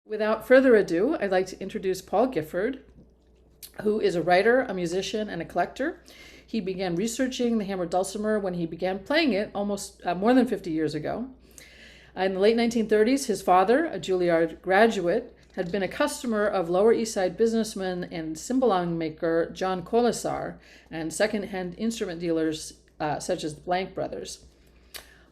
Without further ado, I'd like to introduce Paul Gifford, who is a writer, a musician, and a collector. He began researching the Hammered Dulcimer when he began playing it almost more than 50 years ago. In the late 1930s, his father, a Juilliard graduate, had been a customer of Lower East Side businessman and cimbalom maker John Koleszar and secondhand instrument dealers such as the Blank brothers.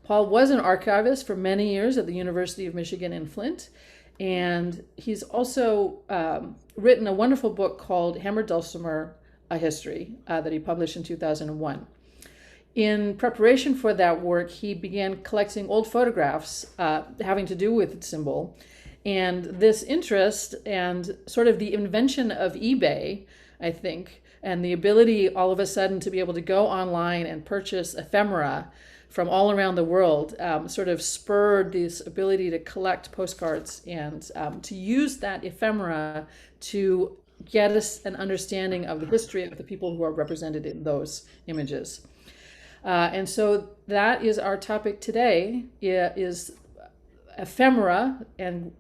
Paul was an archivist for many years at the University of Michigan-Flint, and he's also written a wonderful book called Hammered Dulcimer, A History, that he published in 2001. In preparation for that work, he began collecting old photographs having to do with cymbal. And this interest and sort of the invention of eBay, I think, and the ability all of a sudden to be able to go online and purchase ephemera from all around the world sort of spurred this ability to collect postcards and to use that ephemera to get us an understanding of the history of the people who are represented in those images. And so that is our topic today, is ephemera and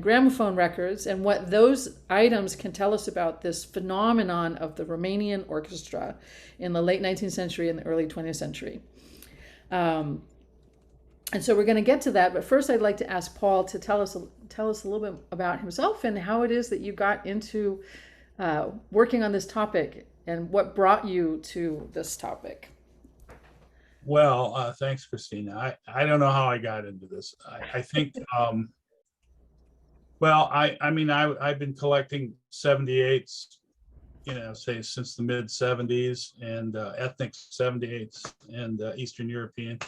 gramophone records and what those items can tell us about this phenomenon of the Romanian orchestra in the late 19th century and the early 20th century. And so we're going to get to that, but first I'd like to ask Paul to tell us a little bit about himself and how it is that you got into working on this topic and what brought you to this topic. Well, thanks, Christina. I don't know how I got into this. I think, I've been collecting 78s, say since the mid 70s, and ethnic 78s and Eastern European.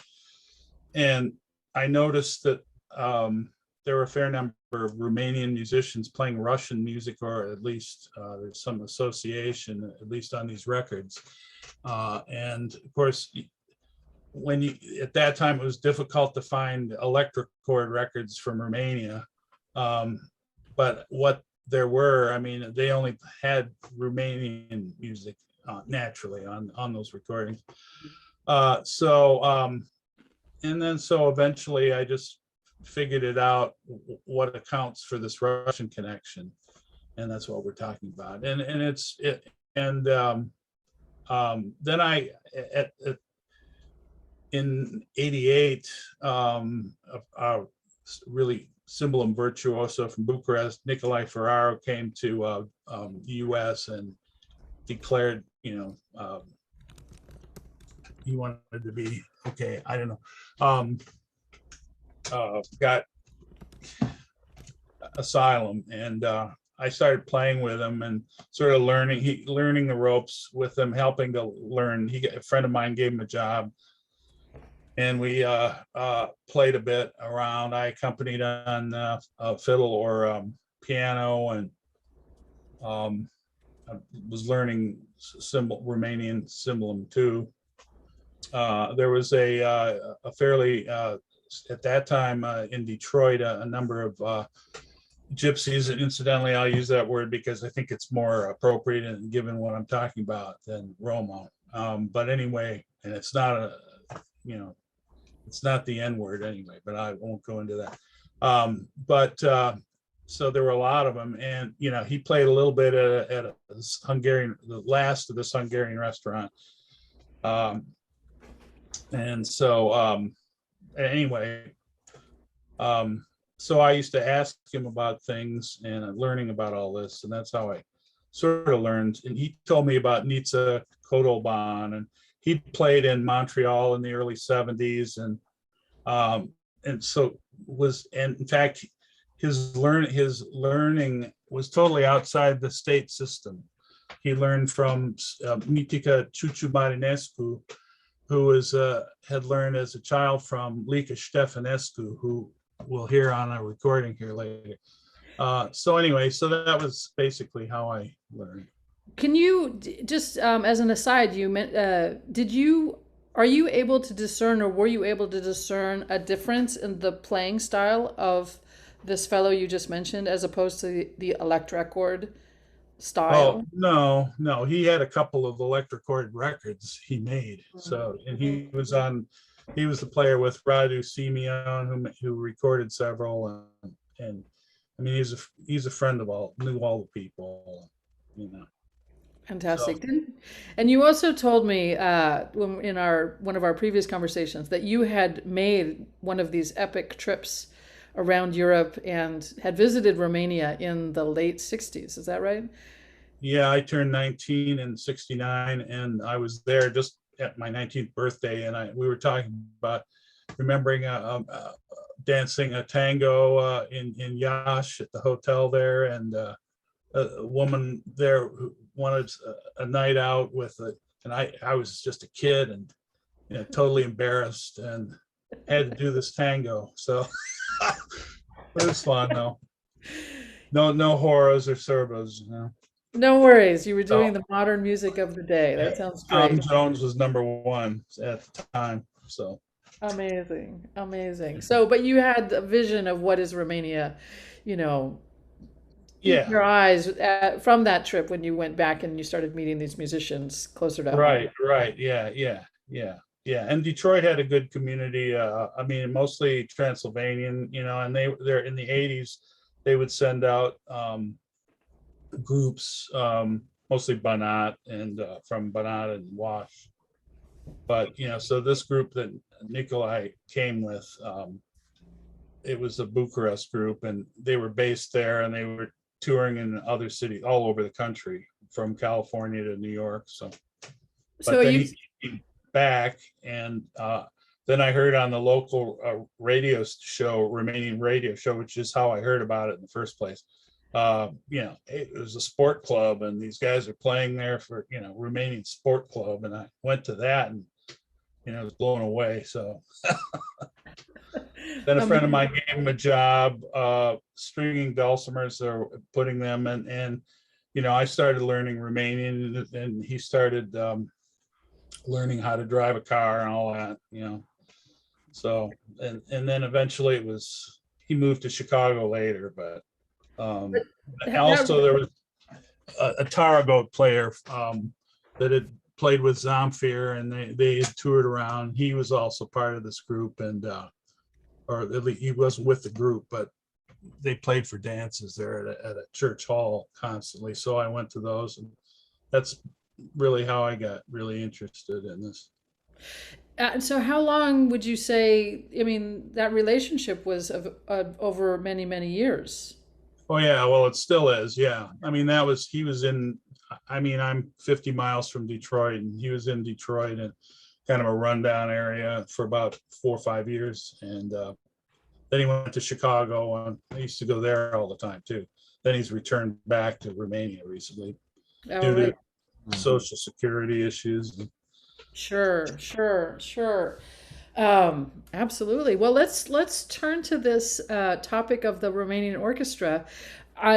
And I noticed that there were a fair number of Romanian musicians playing Russian music, or at least there's some association, at least on these records. And of course, at that time, it was difficult to find electrochord records from Romania. But what there were, they only had Romanian music naturally on those recordings. So eventually I just figured it out, what accounts for this Russian connection. And that's what we're talking about. Then in 88, a really cimbalom virtuoso from Bucharest, Nicolae Ferraro, came to the US and declared, he wanted to be, got asylum. And I started playing with him and sort of learning the ropes with him, helping to learn. A friend of mine gave him a job. And we played a bit around. I accompanied on fiddle or piano, and I was learning Romanian cimbalom too. There was a fairly, at that time in Detroit, a number of gypsies, and incidentally, I'll use that word because I think it's more appropriate and given what I'm talking about than Roma. But anyway, and it's not it's not the N word anyway, but I won't go into that. So there were a lot of them, and he played a little bit at a Hungarian, the last of this Hungarian restaurant. So I used to ask him about things and learning about all this, and that's how I sort of learned. And he told me about Nitsa Kodoban, and he played in Montreal in the early 70s, and in fact, his learning was totally outside the state system. He learned from Mitica Ciuciu Marinescu, who had learned as a child from Lica Ștefănescu, who we'll hear on a recording here later. So that was basically how I learned. Can you just, as an aside, are you able to discern, or were you able to discern a difference in the playing style of this fellow you just mentioned, as opposed to the electrochord style? Oh, no. He had a couple of electrochord records he made. So, and he was the player with Radu Simeon, who recorded several, and I mean, he's a friend of knew all the people, you know. So Fantastic. And you also told me when in our one of our previous conversations that you had made one of these epic trips around Europe and had visited Romania in the late 60s. Is that right? yeah, I turned 19 in '69, and I was there just at my 19th birthday, and we were talking about remembering dancing a tango in Yash at the hotel there, and a woman there who wanted a night out and I was just a kid and totally embarrassed and had to do this tango. So it was fun though. No horrors or servos, you know. No worries. You were So doing the modern music of the day. That sounds Tom great. Jones was #1 at the time. So Amazing. Amazing. So, but you had a vision of what is Romania, you know, in yeah, your eyes from that trip when you went back and you started meeting these musicians closer to home. right, yeah. And Detroit had a good community. I mean, mostly Transylvanian, and they're in the '80s. They would send out groups, mostly Banat and from Banat and Wash. But so this group that Nikolai came with, it was a Bucharest group, and they were based there, and they were touring in other cities all over the country, from California to New York. So, So but are then you, he came back, and then I heard on the local radio show, Romanian radio show, which is how I heard about it in the first place. It was a sport club, and these guys are playing there for Romanian sport club, and I went to that, and I was blown away. So then a friend of mine gave him a job stringing dulcimers or putting them in, and I started learning Romanian, and he started learning how to drive a car and all that. So and then eventually he moved to Chicago later, but that, also there was a Taragot player that had played with Zamfir, and they had toured around. He was also part of this group, and or at least he wasn't with the group, but they played for dances there at a church hall constantly. So I went to those, and that's really how I got really interested in this. so how long would you say, I mean, that relationship was over many, many years? Oh yeah, well it still is. Yeah, I mean he was in. I mean, I'm 50 miles from Detroit, and he was in Detroit and kind of a rundown area for about 4 or 5 years, and then he went to Chicago, and I used to go there all the time too. Then he's returned back to Romania recently All due right. to social security issues. Sure, sure, sure. Absolutely. Well, let's turn to this topic of the Romanian Orchestra.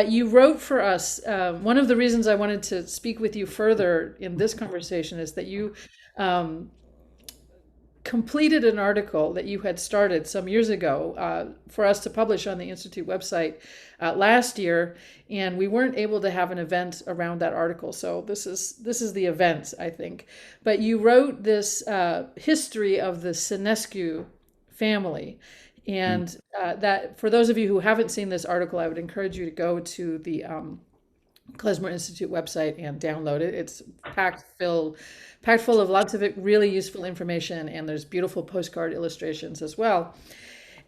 You wrote for us. One of the reasons I wanted to speak with you further in this conversation is that you um, completed an article that you had started some years ago for us to publish on the Institute website last year, and we weren't able to have an event around that article. So this is the event, I think. But you wrote this history of the Sinescu family, and that for those of you who haven't seen this article, I would encourage you to go to the Klezmer Institute website and download it. It's packed full of lots of really useful information, and there's beautiful postcard illustrations as well.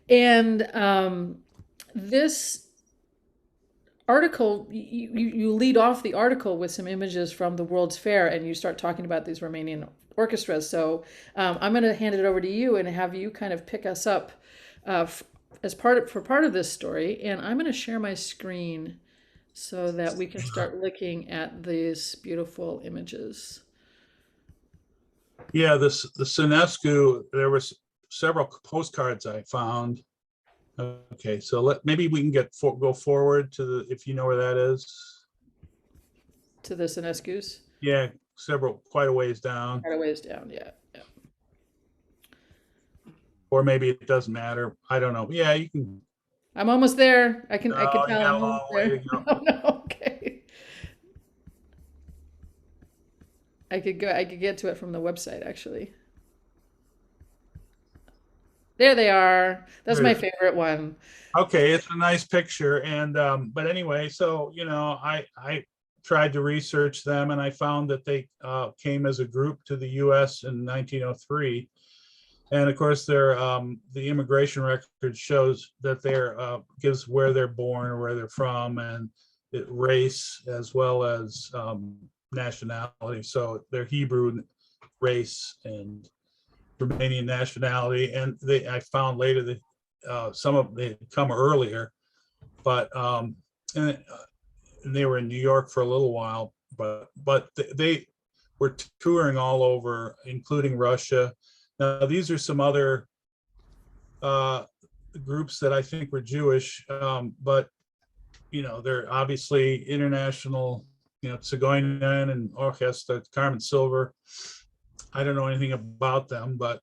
And this article, you lead off the article with some images from the World's Fair, and you start talking about these Romanian orchestras. So I'm going to hand it over to you and have you kind of pick us up for part of this story. And I'm going to share my screen so that we can start looking at these beautiful images. Yeah, the Sinescu, there was several postcards I found. Okay, so maybe we can go forward to if you know where that is. To the Sinescus? Yeah, quite a ways down. Quite a ways down, yeah. Or maybe it doesn't matter. I don't know. Yeah, you can. I'm almost there. I can You tell got I'm a long almost way there. to go. Oh, no, okay. I could get to it from the website actually. There they are. That's There my it is. favorite one. Okay, it's a nice picture, and but anyway, so I tried to research them, and I found that they came as a group to the U.S. in 1903, and of course, the immigration record shows that they're gives where they're born or where they're from, and race as well as nationality. So they're Hebrew race and Romanian nationality, and I found later that some of they come earlier, but and, and they were in New York for a little while, but they were touring all over, including Russia. Now these are some other uh, groups that I think were Jewish, but they're obviously international. Tsigoinen and Orchestra, Carmen Silver. I don't know anything about them, but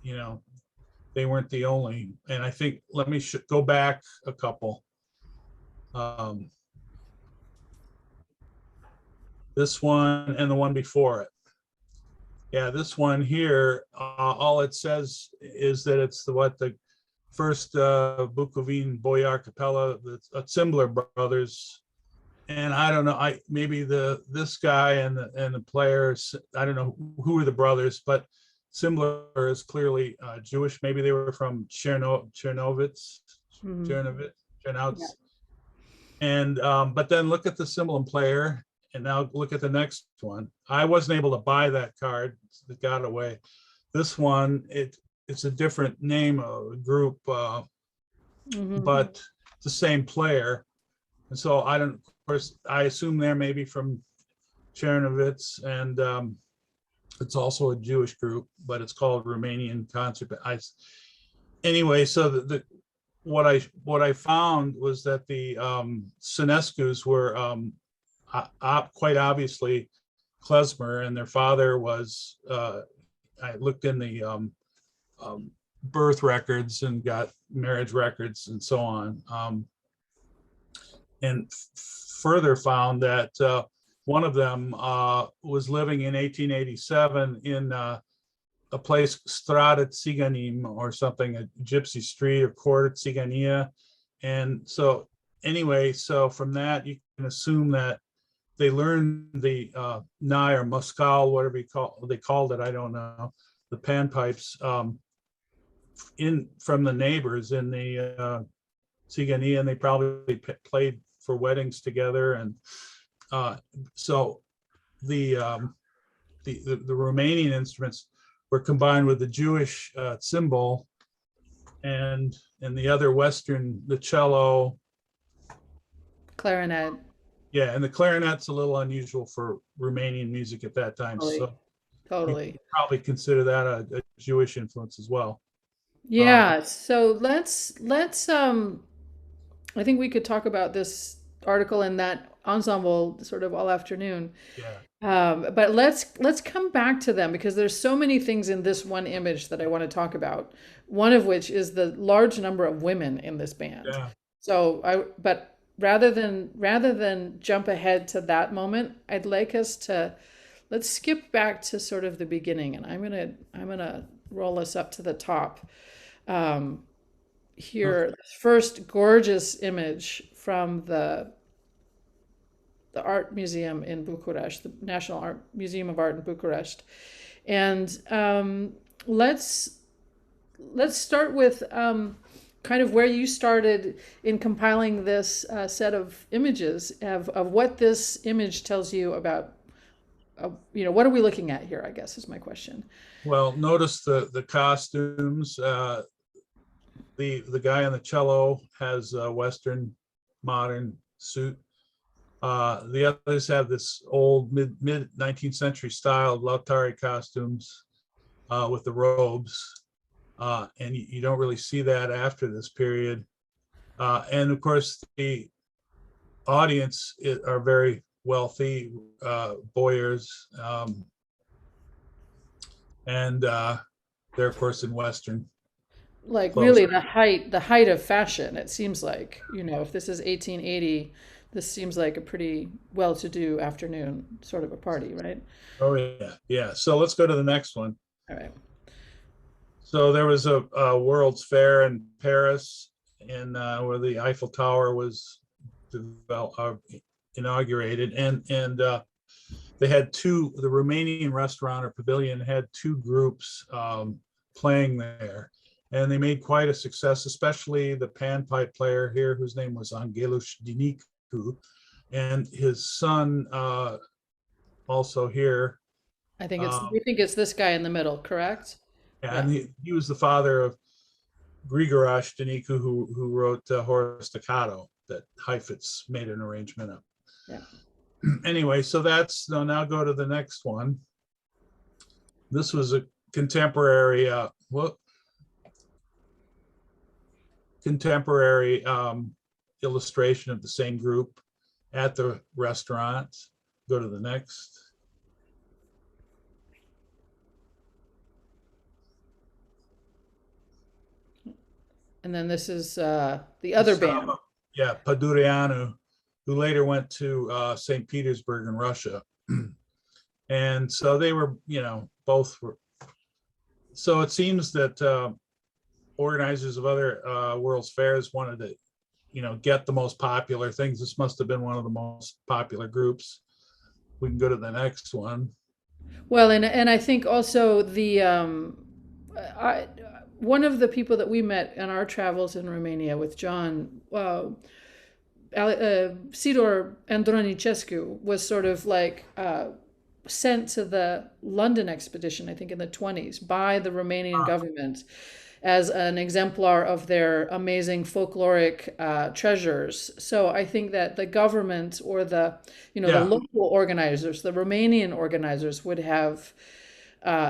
you know they weren't the only. And I think let me go back a couple. Um, this one and the one before it. Yeah, this one here, all it says is that it's the first Bukovine Boyar Capella, the Cimbler brothers. And I don't know, maybe this guy and the players, I don't know who are the brothers, but Cimbler is clearly Jewish. Maybe they were from Chernovitz, Mhm. Chernowitz. Yeah. And but then look at the cimbalom player, and now look at the next one. I wasn't able to buy that card; it got away. This one, it's a different name of a group, Mhm. but the same player. And so I don't. Of course, I assume they're maybe from Chernovitz, and it's also a Jewish group, but it's called Romanian Concert. Anyway, so what I found was that the Sinescus were quite obviously Klezmer, and their father was. I looked in the birth records and got marriage records and so on, and further found that one of them was living in 1887 in a place, Strada Tsiganim or something, a Gypsy street or Court Tsigania. And so anyway, so from that, you can assume that they learned the Nai or Moscow, whatever they called it, I don't know, the panpipes from the neighbors in the Tsigania, and they probably played for weddings together. And so the Romanian instruments were combined with the Jewish cymbal and the other Western, the cello. Clarinet. Yeah, and the clarinet's a little unusual for Romanian music at that time. Totally. So you Totally. probably consider that a Jewish influence as well. Um, Yeah. So let's I think we could talk about this article and that ensemble sort of all afternoon. yeah, But let's come back to them because there's so many things in this one image that I want to talk about. One of which is the large number of women in this band. yeah. But rather than jump ahead to that moment, I'd like us to let's skip back to sort of the beginning, and I'm gonna roll us up to the top. Um, Here, this first gorgeous image from the art museum in Bucharest, the National Art Museum of Art in Bucharest. And let's start with kind of where you started in compiling this set of images of what this image tells you about. What are we looking at here? I guess is my question. Well, notice the costumes. The guy on the cello has a Western modern suit. The others have this old mid 19th century style Lautari costumes with the robes, and you don't really see that after this period. And of course, the audience are very wealthy boyars, and they're of course in Western Like clothes. really the height of fashion, it seems like, if this is 1880, this seems like a pretty well-to-do afternoon sort of a party, right? Oh yeah, yeah. So let's go to the next one. All right. So there was a World's Fair in Paris, and where the Eiffel Tower was inaugurated, and they had the Romanian restaurant or pavilion had two groups playing there, and they made quite a success, especially the panpipe player here, whose name was Angelus Dinicu, and his son also here. I think it's this guy in the middle, correct? And he was the father of Grigorash Dinicu, who wrote Horace Staccato that Heifetz made an arrangement of. Yeah. Anyway, so now go to the next one. This was a contemporary illustration of the same group at the restaurant. Go to the next. And then this is the other band. Yeah, Padureanu, who later went to St. Petersburg in Russia. And so they were, both were. So it seems that organizers of other World's Fairs wanted to, get the most popular things. This must have been one of the most popular groups. We can go to the next one. Well, and I think also one of the people that we met in our travels in Romania with John, Sidor Andronicescu, was sort of like sent to the London expedition, I think in the 1920s, by the Romanian government as an exemplar of their amazing folkloric treasures. So I think that the government or the local organizers, the Romanian organizers, would have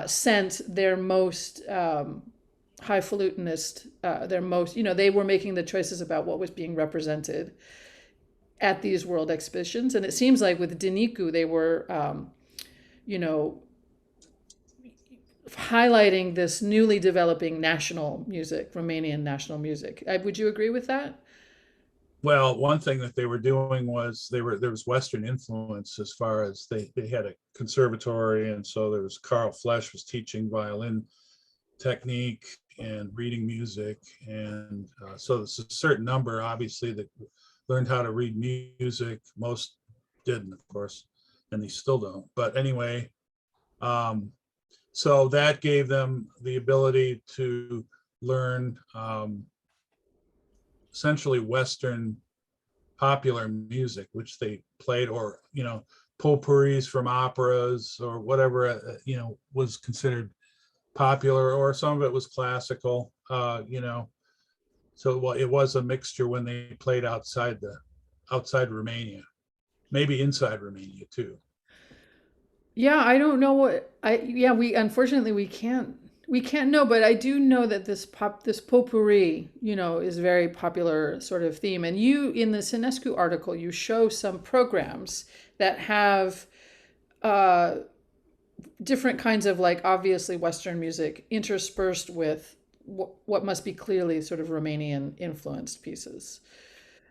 sent their most highfalutinist, their most, they were making the choices about what was being represented at these world exhibitions. And it seems like with Dinicu, they were, highlighting this newly developing national music, Romanian national music. Would you agree with that? Well, one thing that they were doing was there was Western influence as far as they had a conservatory, and so there was Carl Flesch was teaching violin technique and reading music, and so there's a certain number, obviously, that learned how to read music. Most didn't, of course, and they still don't. But anyway, so that gave them the ability to learn essentially Western popular music, which they played, or potpourris from operas or whatever was considered popular, or some of it was classical. So it was a mixture when they played outside Romania, maybe inside Romania too. Yeah, I don't know we unfortunately we can't know, but I do know that this potpourri, is a very popular sort of theme. And you, in the Sinescu article, you show some programs that have different kinds of, like, obviously Western music interspersed with what must be clearly sort of Romanian influenced pieces.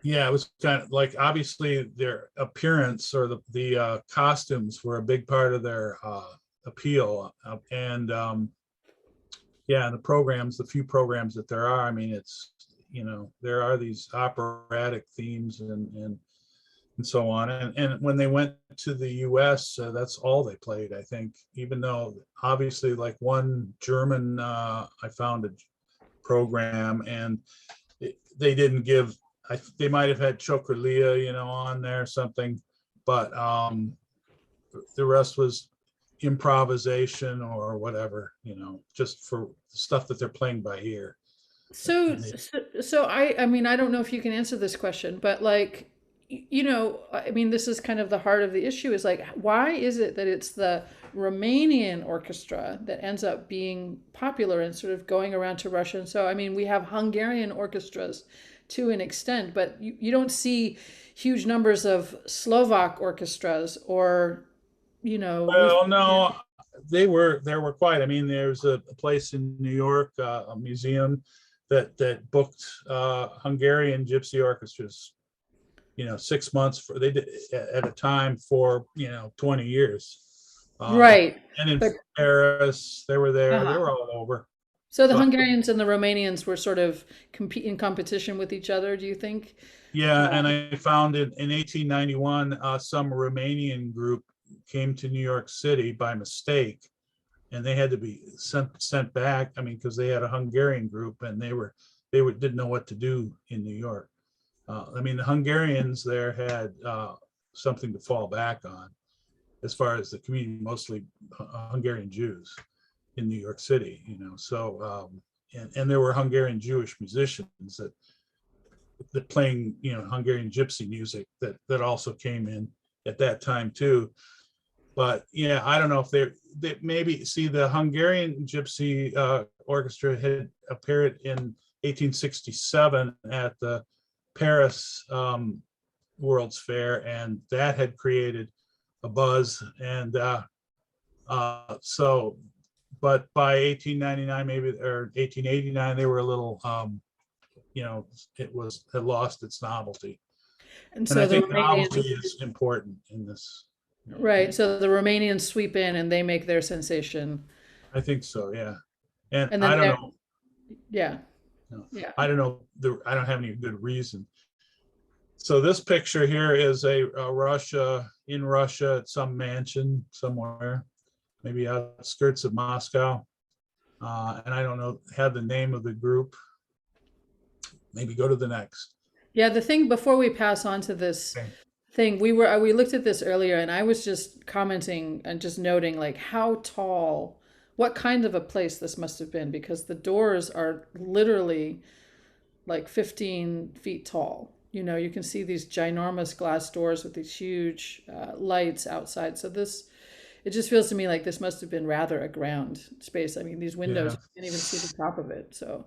Yeah, it was kind of like, obviously their appearance or the costumes were a big part of their appeal, and the few programs that there are, I mean, it's there are these operatic themes and so on, and when they went to the US, that's all they played, I think, even though obviously, like, one German, I found a program, and they didn't give, they might have had Chocolia, on there or something, but the rest was improvisation or whatever, just for stuff that they're playing by ear. So I mean, I don't know if you can answer this question, but, like, I mean, this is kind of the heart of the issue, is like, why is it that it's the Romanian orchestra that ends up being popular and sort of going around to Russia? And so, I mean, we have Hungarian orchestras to an extent, but you don't see huge numbers of Slovak orchestras, or, Well, no, there were quite. I mean, there's a place in New York, a museum that booked Hungarian gypsy orchestras, 6 months they did at a time for 20 years. Right. And in Paris, they were there. They were all over. So the So Hungarians and the Romanians were sort of in competition with each other, do you think? yeah, and Um, I found it in 1891, some Romanian group came to New York City by mistake, and they had to be sent back. I mean, because they had a Hungarian group, and they didn't know what to do in New York. I mean, the Hungarians there had something to fall back on as far as the community, mostly Hungarian Jews in New York City. So and there were Hungarian Jewish musicians that playing Hungarian gypsy music that also came in at that time too. But yeah, I don't know if they maybe see the Hungarian Gypsy Orchestra had appeared in 1867 at the Paris World's Fair, and that had created a buzz. And so, but by 1899 maybe or 1889, they were a little, it had lost its novelty. and And I so the think novelty Romanians, is important in this. right? So the Romanians sweep in and they make their sensation, I think so, yeah. And and then I don't know, yeah, no, yeah. I don't know, I don't have any good reason. So this picture here is a Russia, in Russia at some mansion somewhere, maybe outskirts of Moscow. And I don't know, have the name of the group. Maybe go to the next. Yeah, the thing before we pass on to this Okay. thing, we looked at this earlier, and I was just commenting and just noting like how tall, what kind of a place this must have been, because the doors are literally like 15 feet tall. You can see these ginormous glass doors with these huge lights outside. So it just feels to me like this must have been rather a ground space. I mean, these windows, Yeah. you can't even see the top of it. So,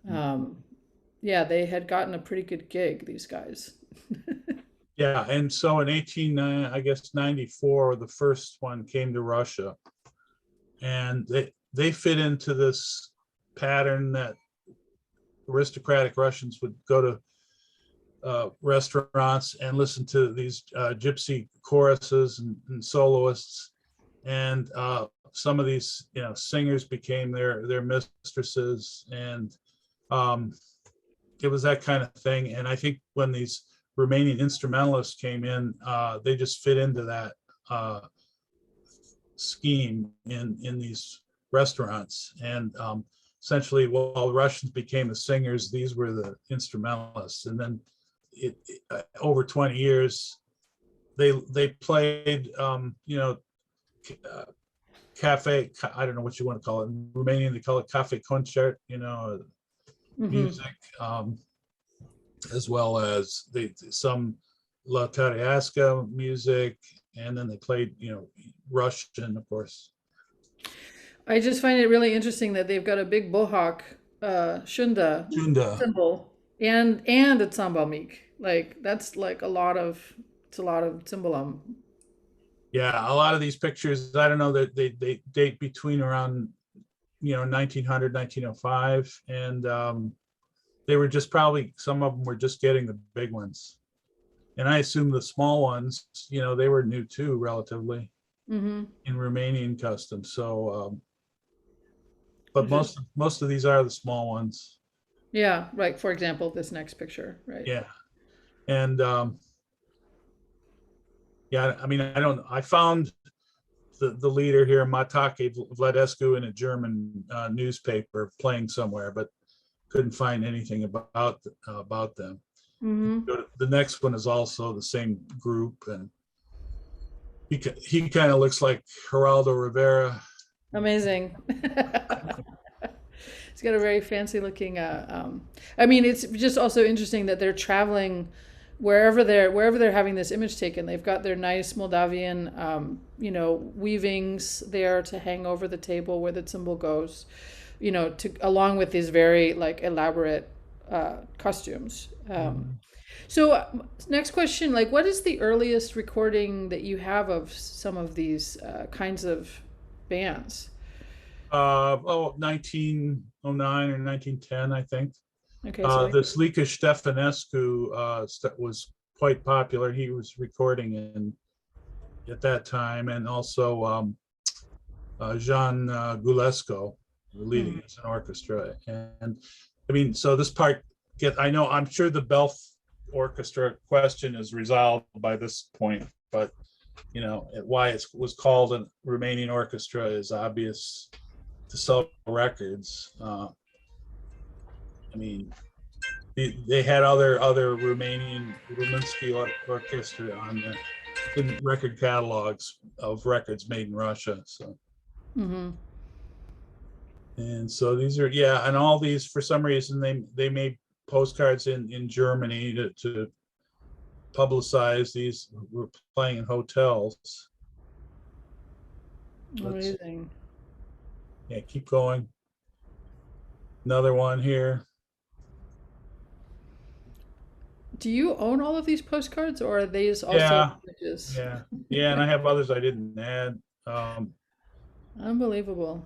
um, yeah, they had gotten a pretty good gig, these guys. Yeah, and so in 1894, the first one came to Russia, and they fit into this pattern that aristocratic Russians would go to restaurants and listen to these gypsy choruses and soloists, and some of these singers became their mistresses, and it was that kind of thing. And I think when these Romanian instrumentalists came in, they just fit into that scheme in these restaurants. And essentially, while Russians became the singers, these were the instrumentalists. And then over 20 years, they played, cafe, I don't know what you want to call it. In Romanian, they call it cafe concert, music, as well as some La Tariasca music, and then they played, Russian, of course. I just find it really interesting that they've got a big bohawk, shunda Tunda. symbol and a tsambalmik. Like that's like it's a lot of cimbalom. Yeah, a lot of these pictures, I don't know, that they date between around 1900, 1905, and they were just probably, some of them were just getting the big ones, and I assume the small ones, they were new too, relatively, Mm-hmm. in Romanian customs. So but most of these are the small ones. Yeah, right. For example, this next picture, right? Yeah. And yeah, I mean, I found the leader here, Matake Vladescu, in a German newspaper playing somewhere, but couldn't find anything about them. Mm-hmm. The next one is also the same group, and he kind of looks like Geraldo Rivera. Amazing. It's got a very fancy looking. I mean, it's just also interesting that they're traveling wherever they're having this image taken. They've got their nice Moldavian, weavings there to hang over the table where the cymbal goes, along with these very like elaborate costumes. So next question, like, what is the earliest recording that you have of some of these kinds of bands? 1909 or 1910, I think. Okay, so This Luca Stefanescu was quite popular. He was recording at that time, and also Jean Gulesco. leading as an orchestra. And I mean, so this part I'm sure the Belf orchestra question is resolved by this point, but why it was called a Romanian orchestra is obvious to sell records. I mean, they had other Ruminsky orchestra on the record catalogs of records made in Russia. So, and so these are, and all these, for some reason, they made postcards in Germany to publicize these. We're playing in hotels. Amazing. Yeah, keep going. Another one here. Do you own all of these postcards, or are these also images? Yeah, and I have others I didn't add. Unbelievable.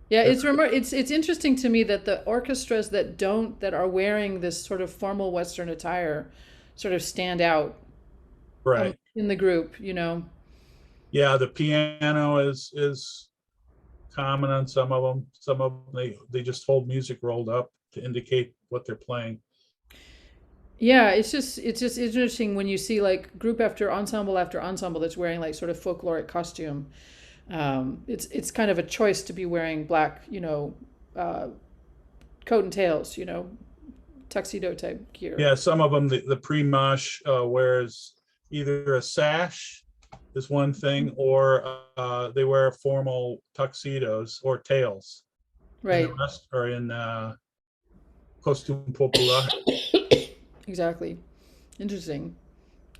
Yeah, it's interesting to me that the orchestras that are wearing this sort of formal Western attire sort of stand out, right, in the group. Yeah, the piano is common on some of them. Some of them they just hold music rolled up to indicate what they're playing. Yeah, it's just interesting when you see like group after ensemble that's wearing like sort of folkloric costume. It's kind of a choice to be wearing black, coat and tails, tuxedo type gear. Yeah, some of them the pre-mosh wears either a sash is one thing, or they wear formal tuxedos or tails. Right. And the rest are in costume popular. Exactly. Interesting.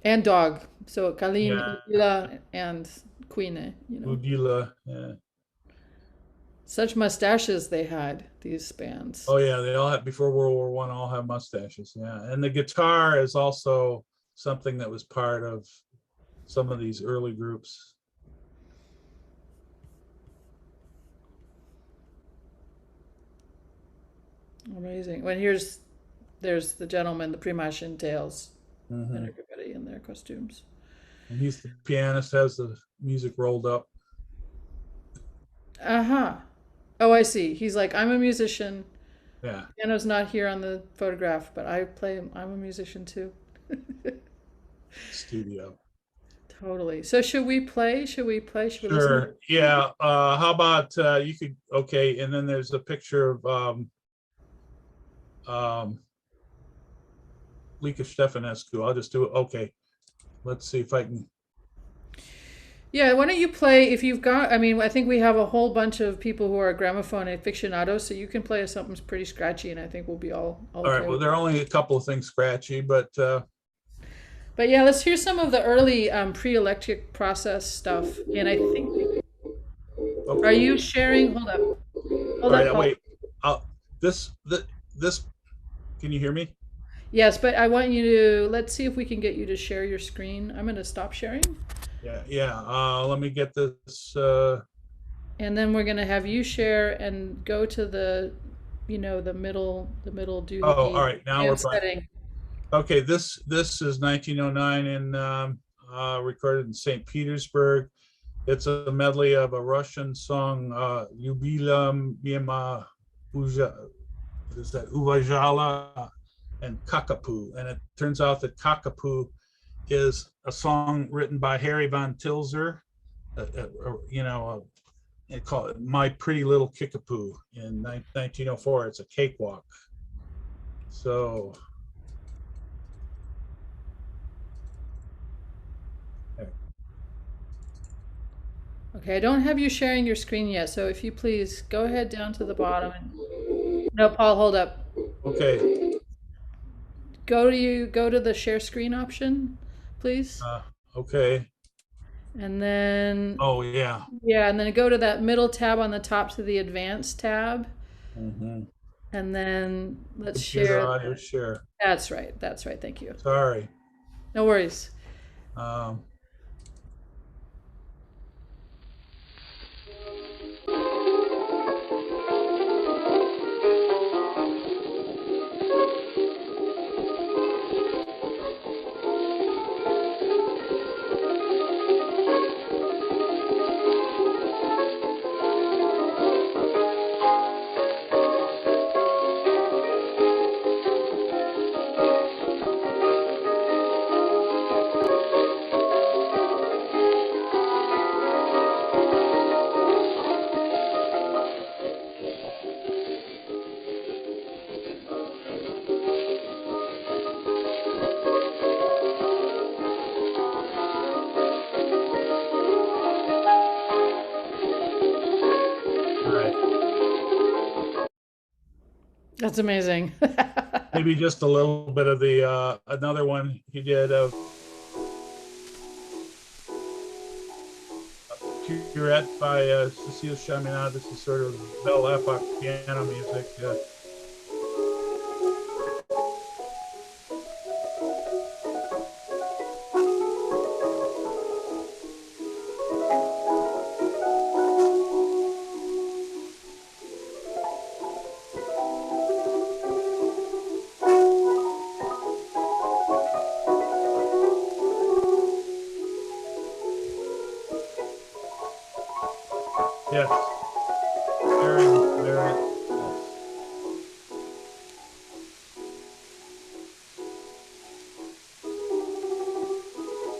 And dog. So Kalin, Udila, and Queen. Udila, yeah. Such mustaches they had, these bands. Oh yeah, they all had, before World War One, all have mustaches. Yeah, and the guitar is also something that was part of some of these early groups. Amazing. Well, there's the gentleman, the Primashin tails, and everybody in their costumes. And he's the pianist, has the music rolled up. Oh, I see. He's like, I'm a musician. Yeah. Piano's not here on the photograph, but I'm a musician too. Studio. Totally. So should we play? Should we Sure. listen? Yeah. How about you could, okay, and then there's a picture of Luca Stefanescu. I'll just do it. Okay. Let's see if I can. Yeah, why don't you play if you've got, I think we have a whole bunch of people who are gramophone aficionados, so you can play us something pretty scratchy and I think we'll be all All right, well, there are only a couple of things scratchy, but yeah, let's hear some of the early pre-electric process stuff. And I think, okay. Are you sharing? Hold up. All right, wait. This, can you hear me? Yes, but I want you to, let's see if we can get you to share your screen. I'm going to stop sharing. Yeah. Let me get this. And then we're going to have you share and go to the, the middle, do the all right. Now we're setting. Okay, this is 1909 and recorded in St. Petersburg. It's a medley of a Russian song, Yubilam Mima Uvajala and Kakapu. And it turns out that Kakapu is a song written by Harry von Tilzer, they call it My Pretty Little Kickapoo in 1904. It's a cakewalk. So okay, I don't have you sharing your screen yet, so if you please go ahead down to the bottom. No, Paul, hold up. Okay. Go to the share screen option, please. Okay. And then. Oh yeah. Yeah, and then go to that middle tab on the top to the advanced tab. Mm-hmm. And then let's share. Audio share. That's right. Thank you. Sorry. No worries. That's amazing. Maybe just a little bit of the another one he did of Curette by Cecile Chaminade. This is sort of Belle Epoque piano music. Yes, very, very.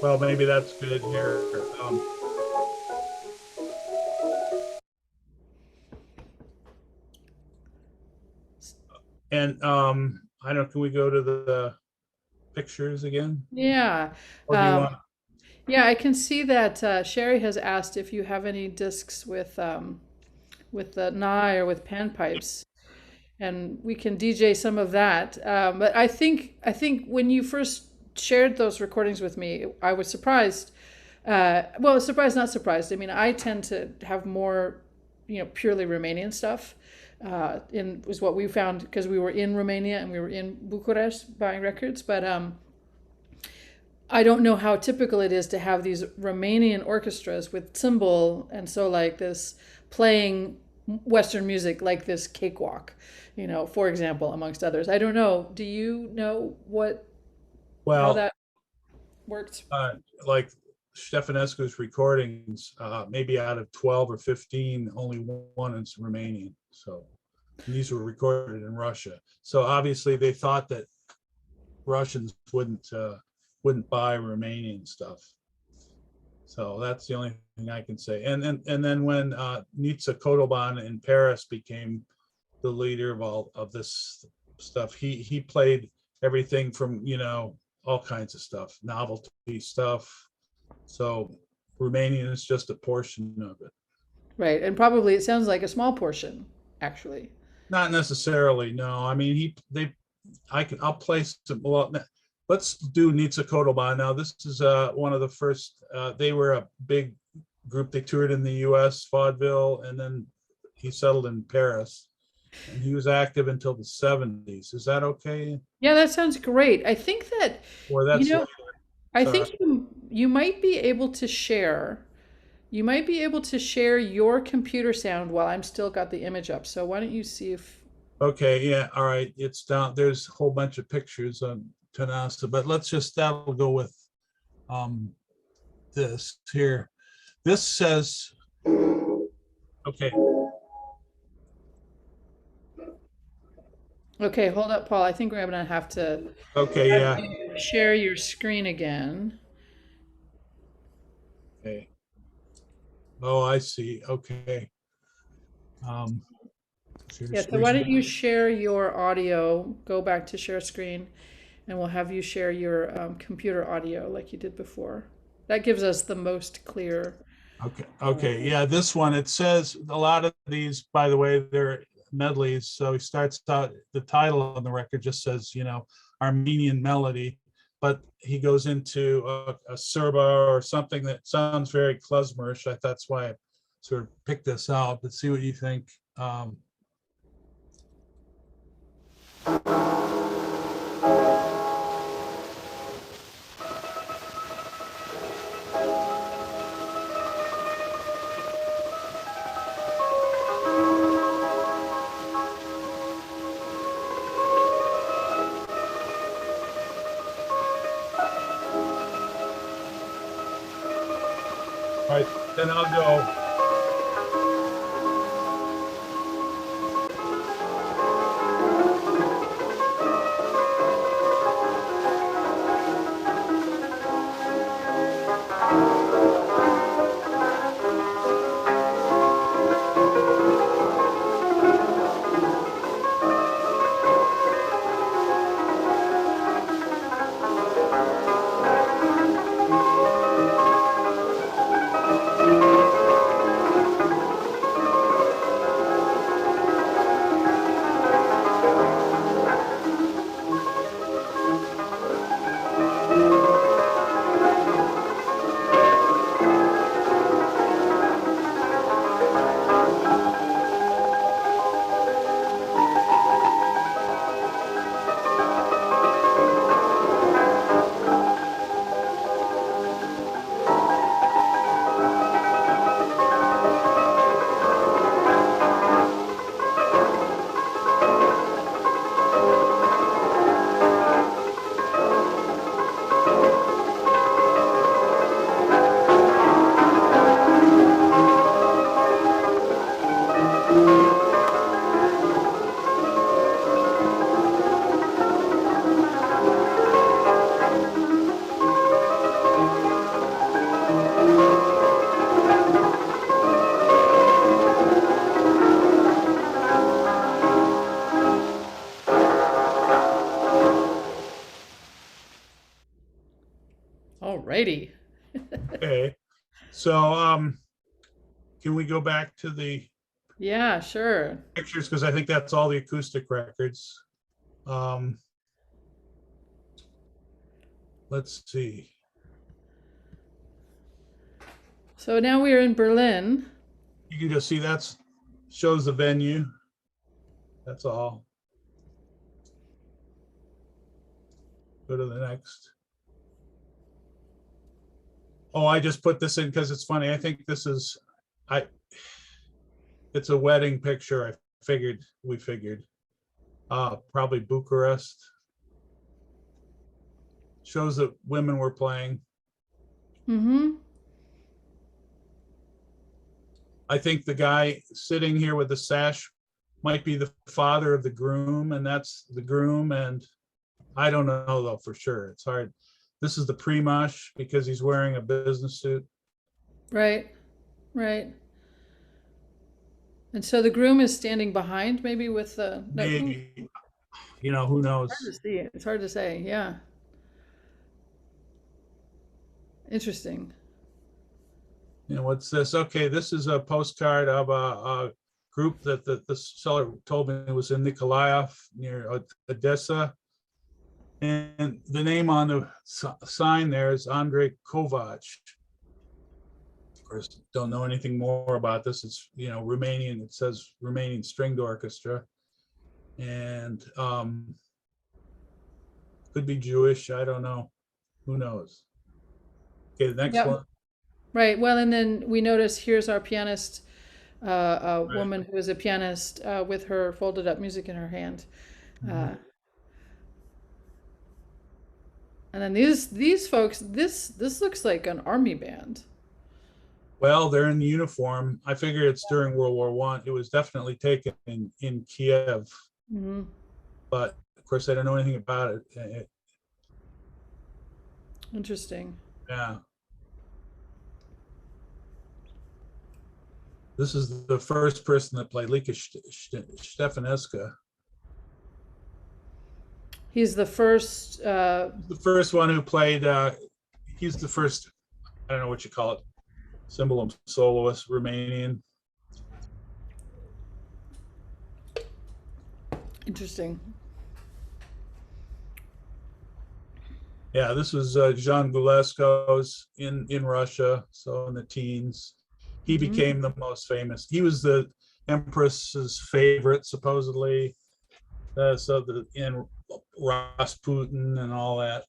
Well, maybe that's good here. And I don't know, can we go to the pictures again? Yeah. Or do you Um, want, yeah, I can see that Sherry has asked if you have any discs with the nai or with panpipes, and we can DJ some of that. But I think when you first shared those recordings with me, I was surprised. Well, surprised, not surprised. I mean, I tend to have more, purely Romanian stuff. In was what we found because we were in Romania and we were in Bucharest buying records, but I don't know how typical it is to have these Romanian orchestras with cymbal and so like this playing Western music like this cakewalk, for example, amongst others. I don't know. Do you know how well, that worked? like Stefanescu's recordings, maybe out of 12 or 15, only one is Romanian. So these were recorded in Russia. So obviously they thought that Russians wouldn't buy Romanian stuff. So that's the only thing I can say. And then when Nitsa Kotelban in Paris became the leader of all of this stuff, he played everything from all kinds of stuff, novelty stuff. So Romanian is just a portion of it. Right, and probably it sounds like a small portion, actually. Not necessarily, no. I mean, I'll play some. Well, let's do Nitsa Kotelban now. This is one of the first. They were a big group. They toured in the U.S., vaudeville, and then he settled in Paris. And he was active until the 70s. Is that okay? Yeah, that sounds great. I think that, Or you that's know, later. I Sorry. think you might be able to share. You might be able to share your computer sound while I'm still got the image up. So why don't you see if Okay, yeah, all right. It's down. There's a whole bunch of pictures on Tanasa, but that'll go with um this here. This says, okay, Okay, hold up, Paul. I think we're gonna have to okay, yeah, share your screen again. okay. Oh, I see. Okay. Um, share Yeah, so why screen. don't you share your audio, go back to share screen, and we'll have you share your computer audio like you did before. That gives us the most clear. Okay, okay, yeah, this one, it says a lot of these, by the way, they're medleys. So he starts out, the title on the record just says, Armenian melody, but he goes into a Serba or something that sounds very klezmerish. That's why I sort of picked this out, but see what you think. All right, then I'll go. So can we go back to the Yeah, sure. pictures? Because I think that's all the acoustic records. Let's see. So now we're in Berlin. You can just see that's shows the venue. That's all. Go to the next. Oh, I just put this in because it's funny. I think this is, it's a wedding picture. We figured. Probably Bucharest. Shows that women were playing. Mm-hmm. I think the guy sitting here with the sash might be the father of the groom, and that's the groom. And I don't know though for sure. It's hard. This is the pre-mosh because he's wearing a business suit. Right, right. And so the groom is standing behind, maybe with the. No, Maybe, who knows? hard to see. It's hard to say. Yeah. Interesting. What's this? Okay, this is a postcard of a group that the seller told me was in Nikolaev near Odessa. And the name on the sign there is Andrei Kovac. Of course, don't know anything more about this. It's, Romanian. It says Romanian Stringed Orchestra. And could be Jewish. I don't know. Who knows? Okay, the next one. Right. Well, and then we notice here's our pianist, a woman who is a pianist with her folded up music in her hand. And then these folks, this looks like an army band. Well, they're in uniform. I figure it's during World War I. It was definitely taken in Kiev. Mm-hmm. But of course, I don't know anything about it. Interesting. Yeah. This is the first person that played Luca Stefanescu. He's the first. The first one who played. He's the first. I don't know what you call it. Cimbalom soloist, Romanian. Interesting. Yeah, this was John Koleszar's in Russia. So in the teens. He became the most famous. He was the Empress's favorite, supposedly. In Rasputin and all that.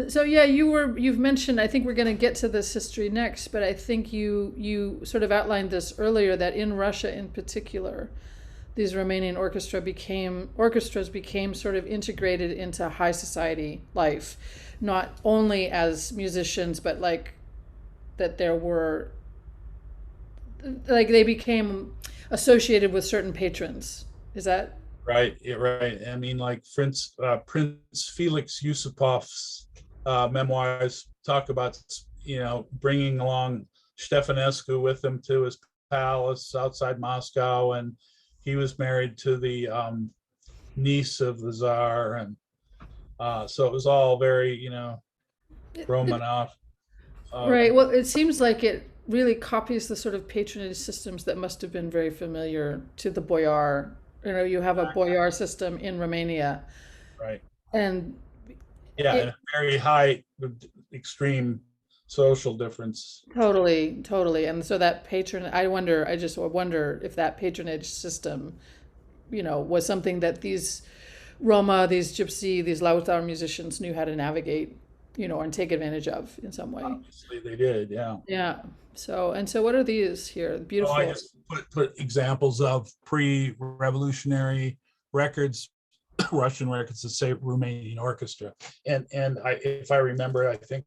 So yeah, you've mentioned. I think we're going to get to this history next, but I think you sort of outlined this earlier that in Russia, in particular, these Romanian orchestras became sort of integrated into high society life, not only as musicians, but that there were, they became associated with certain patrons. Is that right? Yeah, right. I mean, like Prince Felix Yusupov's memoirs talk about, bringing along Stefanescu with him to his palace outside Moscow, and he was married to the niece of the Tsar, and so it was all very, Romanov. Right. Well, it seems like it really copies the sort of patronage systems that must have been very familiar to the boyar. You have a boyar system in Romania. Right. And yeah, and a very high, extreme social difference. Totally. And so that I just wonder if that patronage system, was something that these Roma, these Gypsy, these Lautar musicians knew how to navigate, and take advantage of in some way. Obviously they did, yeah. Yeah. So what are these here? Beautiful. I just put examples of pre-revolutionary records, Russian records that say Romanian Orchestra. And if I remember, I think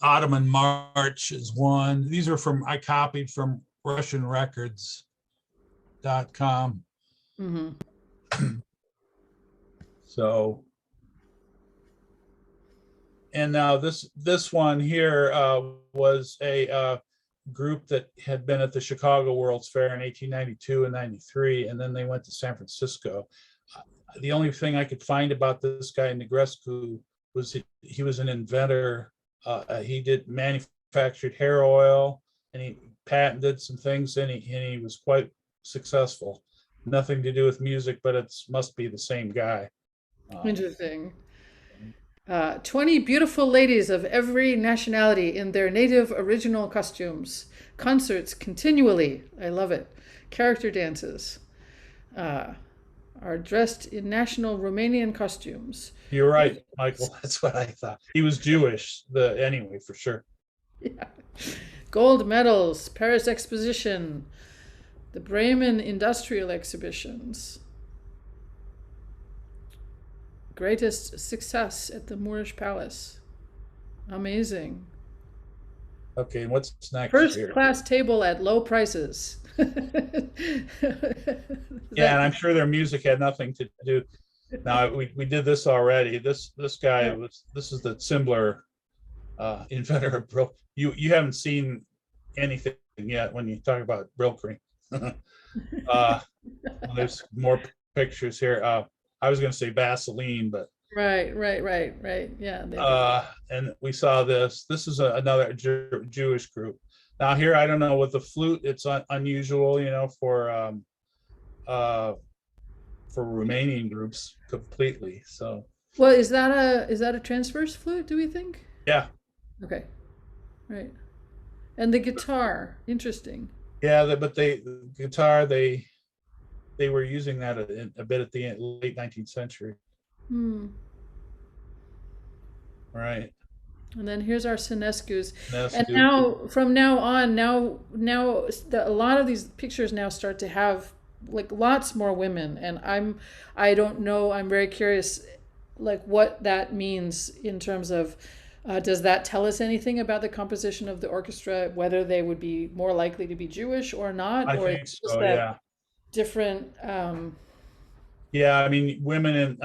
Ottoman March is one. These are I copied from RussianRecords.com. Mm-hmm. So, and now this one here was a group that had been at the Chicago World's Fair in 1892 and 93, and then they went to San Francisco. The only thing I could find about this guy Negrescu was he was an inventor He did manufactured hair oil, and he patented some things, and he was quite successful. Nothing to do with music, but it must be the same guy. Interesting. 20 beautiful ladies of every nationality in their native original costumes. Concerts continually. I love it. Character dances. Are dressed in national Romanian costumes. You're right, Michael. That's what I thought. He was Jewish, anyway, for sure. Yeah. Gold medals, Paris Exposition, the Bremen Industrial Exhibitions. Greatest success at the Moorish Palace. Amazing. Okay, and what's next? First class table at low prices. Yeah, and I'm sure their music had nothing to do. Now we did this already. This guy this is the Cimbler inventor of Brill. You haven't seen anything yet when you talk about Brill cream. There's more pictures here. I was going to say Vaseline, but right. Yeah. And we saw this. This is another Jewish group. Now here, I don't know, with the flute, it's unusual, for Romanian groups completely. So. Well, is that a transverse flute? Do we think? Yeah. Okay. Right. And the guitar, interesting. Yeah, the guitar they were using that a bit at the late 19th century. Right. And then here's our Sinescus. And now, from now on, a lot of these pictures now start to have like lots more women. And I don't know, I'm very curious, like what that means in terms of, does that tell us anything about the composition of the orchestra, whether they would be more likely to be Jewish or not? I or think so, yeah. Different. Yeah, I mean, women in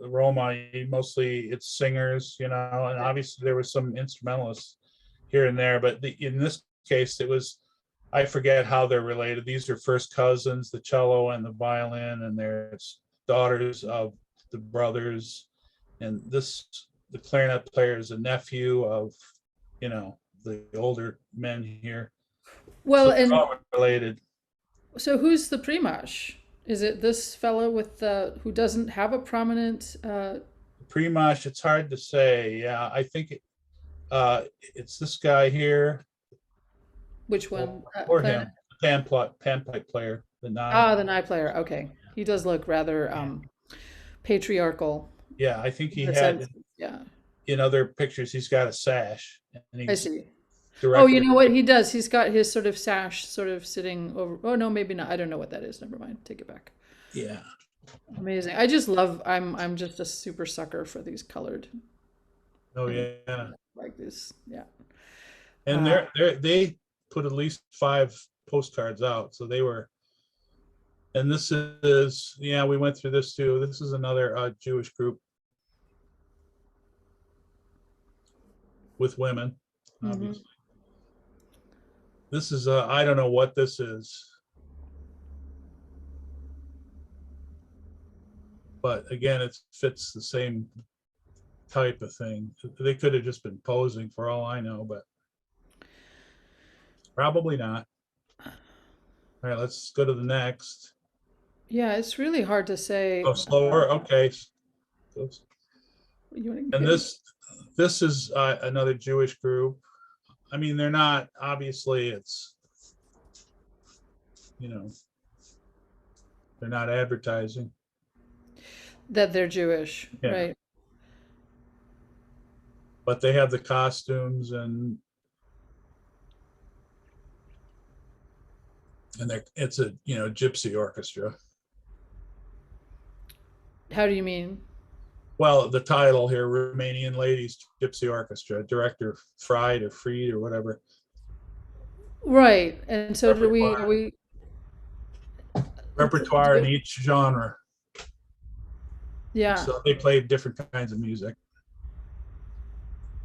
Roma, mostly it's singers, and obviously there was some instrumentalists here and there, but in this case, it was, I forget how they're related. These are first cousins, the cello and the violin, and there's daughters of the brothers, and the clarinet player is a nephew of, the older men here. Well, so and all related. So who's the primash? Is it this fellow with who doesn't have a prominent? Primash, it's hard to say. Yeah, I think it's this guy here. Which one? Or him, panpipe player, the nine. Ah, the nine player. Okay, he does look rather patriarchal. Yeah, I think he had. Yeah. In other pictures, he's got a sash. I see. Oh, you know what he does? He's got his sort of sash sort of sitting over. Oh, no, maybe not. I don't know what that is. Never mind. Take it back. Yeah. Amazing. I just love, I'm just a super sucker for these colored. Oh, yeah. Like this. Yeah. And they put at least 5 postcards out. So they were, and this is, we went through this too. This is another Jewish group with women, obviously. This is I don't know what this is, but again, it fits the same type of thing. They could have just been posing for all I know, but probably not. All right, let's go to the next. Yeah, it's really hard to say. Oh, slower. Okay. And this is another Jewish group. I mean, they're not, obviously, it's, they're not advertising that they're Jewish, right? But they have the costumes and it's a, gypsy orchestra. How do you mean? Well, the title here, Romanian Ladies Gypsy Orchestra, director Fried or Freed or whatever. Right. And so are we repertoire in each genre. Yeah. So they played different kinds of music.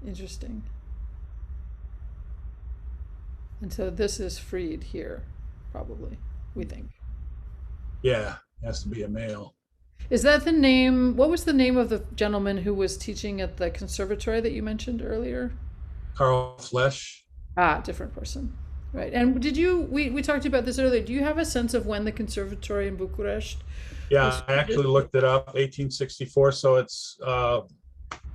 Interesting. And so this is Freed here, probably, we think. Yeah, has to be a male. Is that the name? What was the name of the gentleman who was teaching at the conservatory that you mentioned earlier? Carl Flesch. Ah, different person. Right. And did you, we talked about this earlier. Do you have a sense of when the conservatory in Bucharest was Yeah, I founded? actually looked it up, 1864. So it's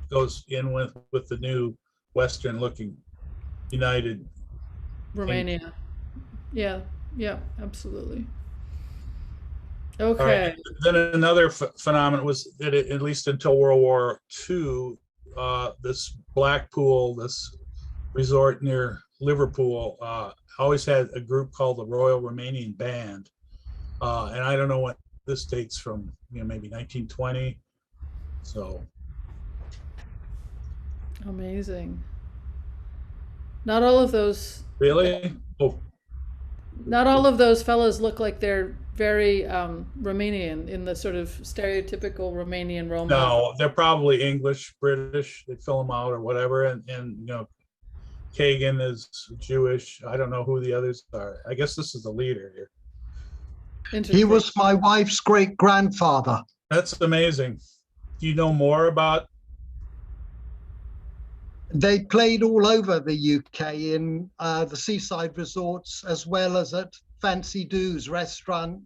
goes in with the new Western looking United Kingdom. Romania. Yeah. Yeah, absolutely. All right. Okay. Then another phenomenon was that at least until World War II, this Blackpool, this resort near Liverpool, always had a group called the Royal Romanian Band. And I don't know what this dates from, maybe 1920. So Amazing. Not all of those, really? Oh, not all of those fellows look like they're very Romanian in the sort of stereotypical Romanian Roma. no, they're probably English, British. They fill them out or whatever. And Kagan is Jewish. I don't know who the others are. I guess this is the leader here. He Interesting. was my wife's great grandfather. That's amazing. Do you know more about? They played all over the UK in the seaside resorts, as well as at fancy do's restaurant,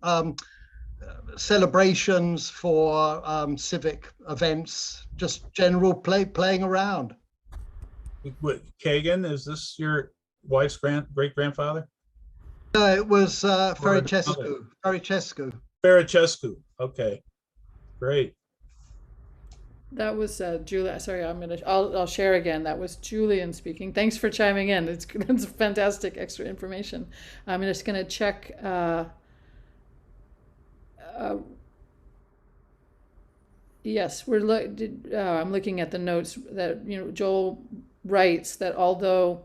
celebrations for civic events, just general playing around. What, Kagan, is this your wife's great grandfather? It was Or another? Fericescu. Fericescu. Okay, great. That was Julia. Sorry, I'll share again. That was Julian speaking. Thanks for chiming in. It's fantastic extra information. I'm just going to check. Yes, I'm looking at the notes that Joel writes that although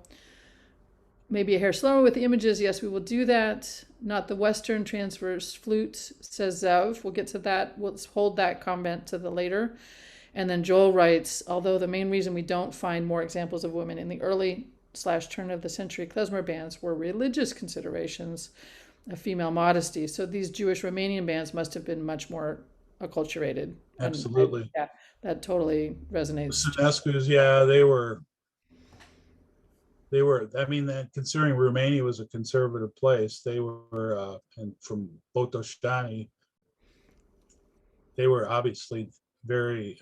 maybe a hair slower with the images, yes, we will do that. Not the Western transverse flute, says Zev. We'll get to that. We'll hold that comment to the later. And then Joel writes, although the main reason we don't find more examples of women in the early/turn of the century klezmer bands were religious considerations of female modesty. So these Jewish Romanian bands must have been much more acculturated. Absolutely. Yeah, that totally resonates. Sinescu's, yeah, they were. I mean, that considering Romania was a conservative place, they were, and from Botoșani, they were obviously very,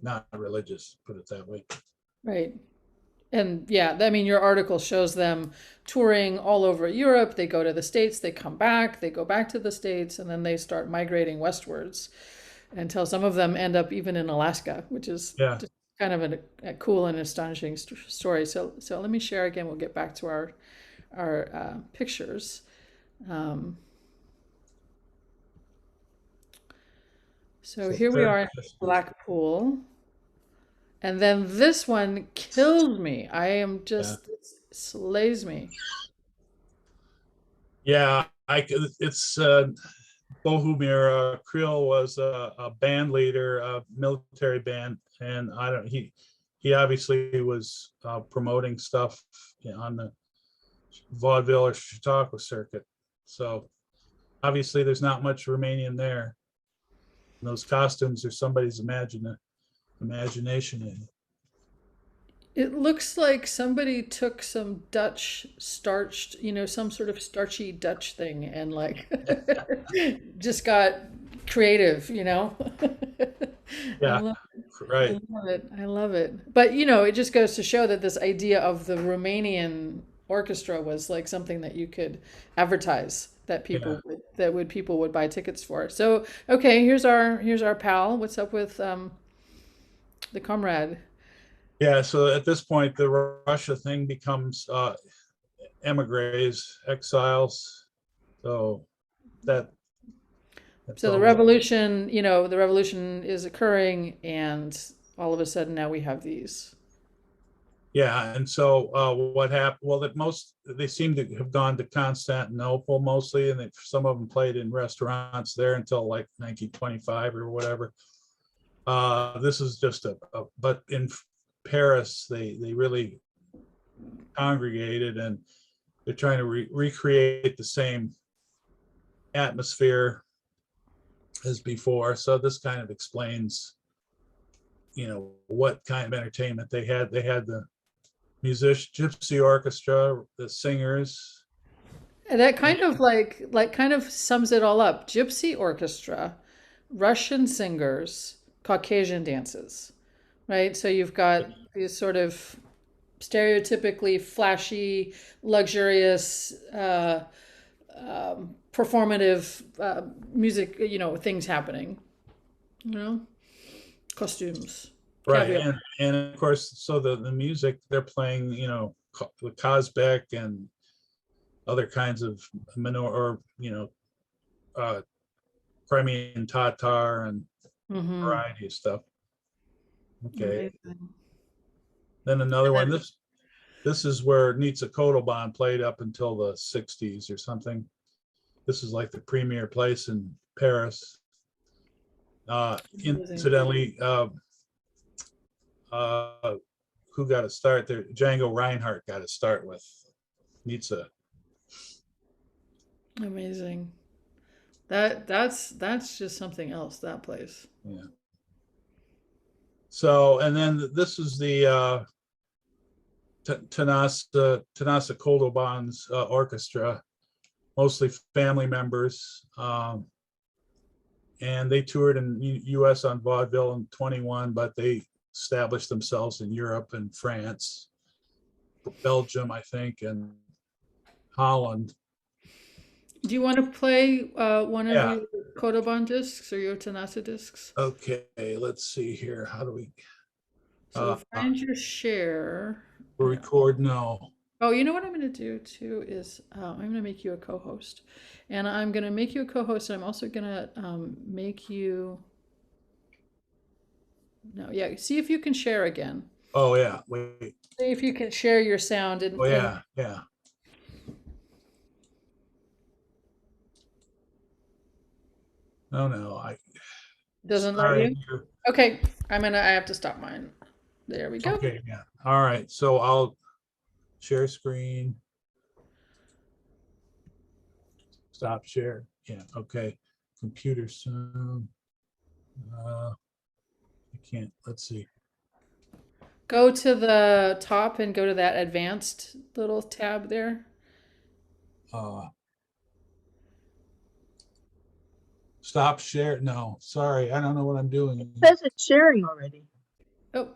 not religious, put it that way. Right. And yeah, I mean, your article shows them touring all over Europe. They go to the States, they come back, they go back to the States, and then they start migrating westwards until some of them end up even in Alaska, which is just kind of a cool and astonishing story. So let me share again. We'll get back to our pictures. So here we are in Blackpool. And then this one killed me. I am just, it slays me. Yeah, it's Bohumir Krill was a band leader, a military band, and he obviously was promoting stuff on the vaudeville or Chautauqua circuit. So obviously there's not much Romanian there. And those costumes are somebody's imagination in it. It looks like somebody took some Dutch starched, some sort of starchy Dutch thing and just got creative, Yeah, I love right. I love it. I love it. But, it just goes to show that this idea of the Romanian orchestra was like something that you could advertise that people would buy tickets for. So, okay, here's our pal. What's up with the comrade? Yeah, so at this point, the Russia thing becomes emigres, exiles. So that's So the revolution, the revolution is occurring, and all of a sudden now we have these. Yeah, and so what happened? Well, they seem to have gone to Constantinople mostly, and some of them played in restaurants there until like 1925 or whatever. This is just but in Paris, they really congregated, and they're trying to recreate the same atmosphere as before. So this kind of explains, what kind of entertainment they had. They had the Gypsy orchestra, the singers. And that kind of like kind of sums it all up. Gypsy orchestra, Russian singers, Caucasian dances, right? So you've got these sort of stereotypically flashy, luxurious, performative music, things happening, you know, costumes, Right, caviar. and of course, so the music they're playing, the Kazbek and other kinds of minor, or uh, Crimean Tatar and Mm-hmm. variety of stuff. Okay, Amazing. then another And one. then, This is where Nitsa Kotoban played up until the '60s or something. This is like the premier place in Paris. amazing. Incidentally, uh, who got to start there? Django Reinhardt got to start with Nitsa. Amazing. That's just something else, that place. Yeah. So, and then this is the Tanasa Koldoban's orchestra, mostly family members. And they toured in U.S. on vaudeville in 21, but they established themselves in Europe and France, Belgium, I think, and Holland. Do you want to play one of Yeah. your Kodoban discs or your Tanasa discs? Okay, let's see here. How do we So find your share. record? No. Oh, you know what I'm going to do too is I'm going to make you a co-host. And I'm going to make you a co-host. And I'm also going to make you. No, yeah. See if you can share again. Oh yeah. Wait. See if you can share your sound. Oh yeah. Yeah. No. Doesn't let Sorry. you? Okay. I have to stop mine. There we go. Okay. Yeah. All right. So I'll share screen. Stop share. Yeah. Okay. Computer sound. I can't. Let's see. Go to the top and go to that advanced little tab there. Stop share. No, sorry. I don't know what I'm doing. It says it's sharing already. Oh,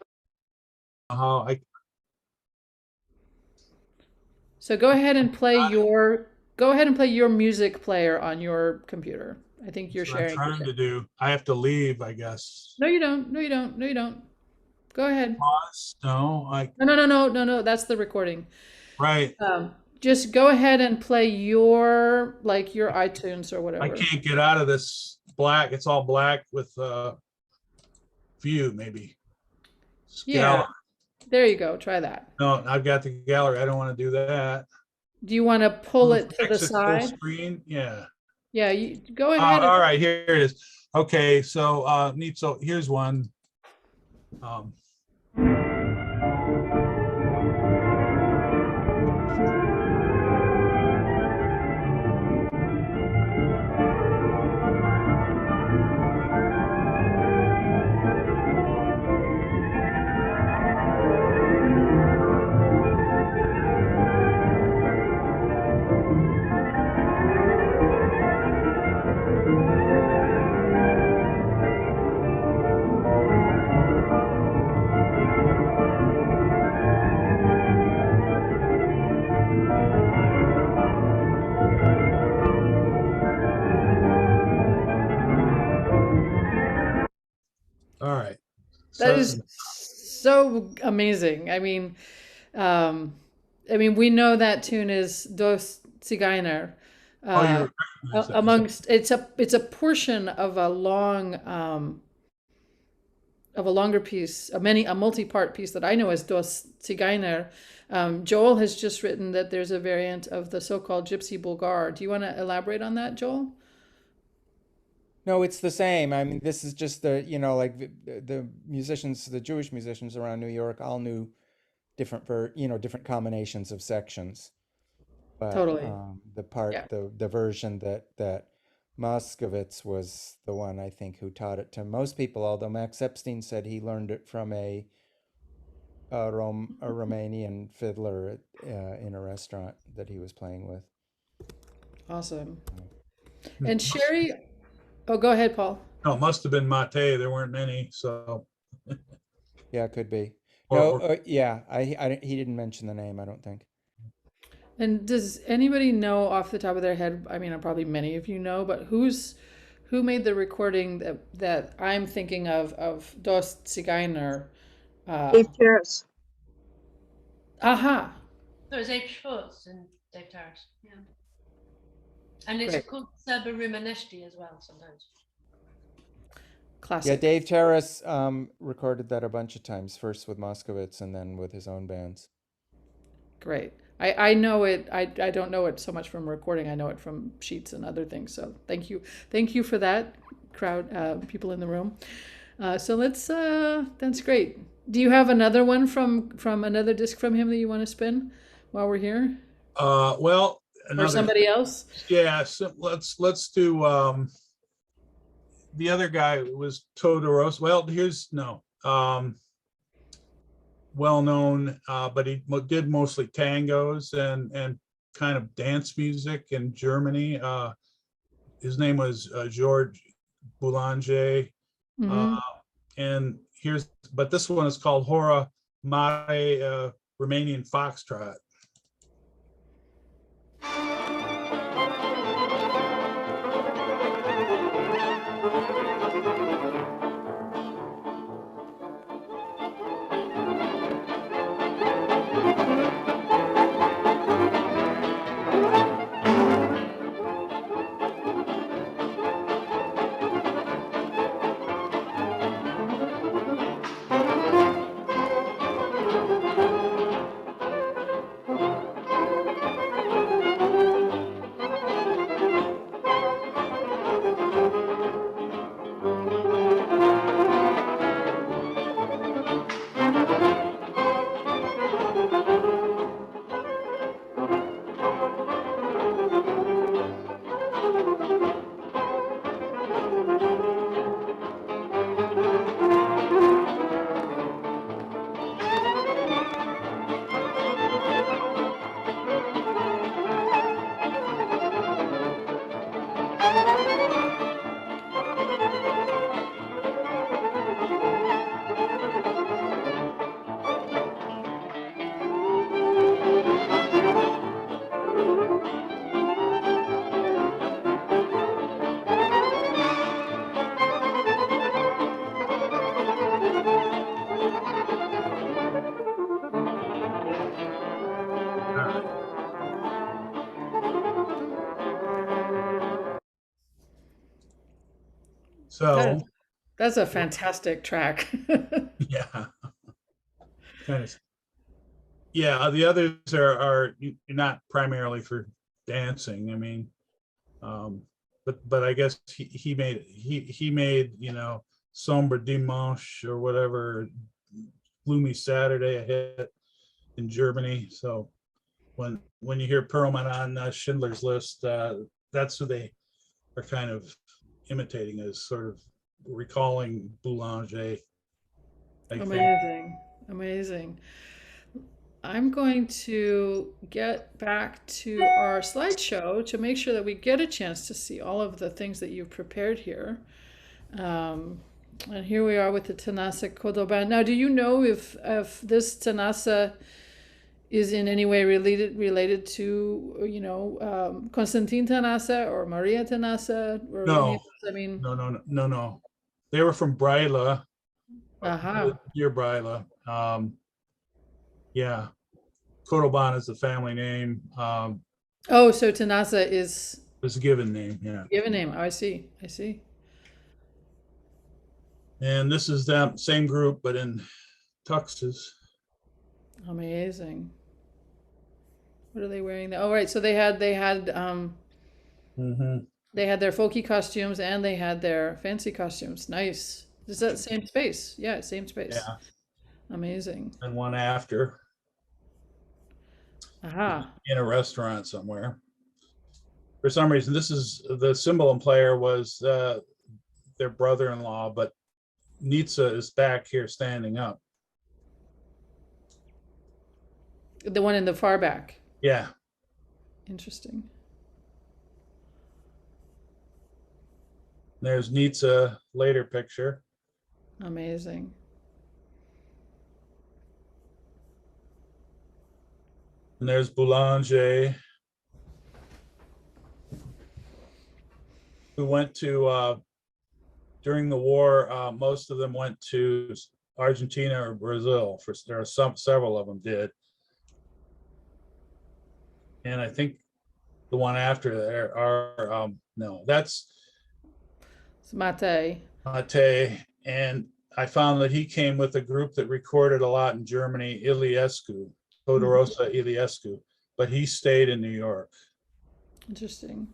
How I so go ahead and play your music player on your computer. I think you're that's what I'm sharing. trying to do. I have to leave, I guess. No, you don't. No, you don't. No, you don't. Go ahead. Pause. No, No. That's the recording. right. Just go ahead and play your iTunes or I whatever. can't get out of this black. It's all black with view, maybe. Yeah. There you go. Try that. No, I've got the gallery. I don't want to do that. Do you want to pull it to the Exit full side? screen. Yeah. Yeah, you go ahead. All right, here it is. Okay, so neat. So here's one. All right. That is so amazing. We know that tune is Dos Zigeuner. Oh, Amongst it's a portion of a longer piece, a multi-part piece that I know as Dos Zigeuner. Joel has just written that there's a variant of the so-called Gypsy Bulgar. Do you want to elaborate on that, Joel? No, it's the same. I mean, this is just the musicians, the Jewish musicians around New York all knew different combinations of sections. But Totally. Yeah. the version that Moskowitz was the one, I think, who taught it to most people, although Max Epstein said he learned it from a a Romanian fiddler in a restaurant that he was playing with. Awesome. And Sherry, oh, go ahead, Paul. No, it must have been Mate. There weren't many, so. Yeah, it could be. Or- No, or- yeah, he didn't mention the name, I don't think. And does anybody know off the top of their head? I mean, probably many of you know, but who made the recording that I'm thinking of Dos Zigeuner? Dave Terrace. Aha, So it's Abe Schwartz and Dave Terrace. Yeah. And it's Great. called Serba Rumaneshti as well sometimes. classic. Yeah, Dave Terrace recorded that a bunch of times, first with Moskowitz and then with his own bands. Great. I know it. I don't know it so much from recording. I know it from sheets and other things. So thank you for that, crowd, people in the room. So let's. That's great. Do you have another one from another disc from him that you want to spin while we're here, Well, or somebody else? Yeah, so let's do the other guy was Todoros. Well, well known, but he did mostly tangos and kind of dance music in Germany. His name was George Boulanger. Mhm. And but this one is called Hora Mare Romanian Foxtrot. So That's a fantastic track. yeah, kind of. Yeah, the others are not primarily for dancing. I mean, but I guess he made Sombre Dimanche or whatever, Gloomy Saturday a hit in Germany. So when you hear Perlman on Schindler's List, that's who they are kind of imitating, as sort of recalling Boulanger. I think. Amazing. I'm going to get back to our slideshow to make sure that we get a chance to see all of the things that you've prepared here. And here we are with the Tanasa Kodoban. Now, do you know if this Tanasa is in any way related to Constantin Tanasa or Maria Tanasa? Or No. any of those? I mean, No. They were from Braila, near Braila. Yeah, Kodoban is the family name. so Tanasa is It's a given name. Yeah. given name. Oh, I see. And this is that same group, but in tuxes. Amazing. What are they wearing there? Oh, right. So they had Mm-hmm. they had their folky costumes and they had their fancy costumes. Nice. Is that same space? Yeah, same space. Yeah. Amazing. And one after Aha. in a restaurant somewhere. For some reason, this is the cimbalom player was their brother-in-law, but Nitsa is back here standing up. The one in the far back. Yeah. Interesting. There's Nietzsche later picture. Amazing. And there's Boulanger, who went to, during the war, most of them went to Argentina or Brazil. There are several of them did. And I think the one after there are, no, that's It's Mate. Mate. And I found that he came with a group that recorded a lot in Germany, Iliescu, Todorosa Iliescu, but he stayed in New York. Interesting.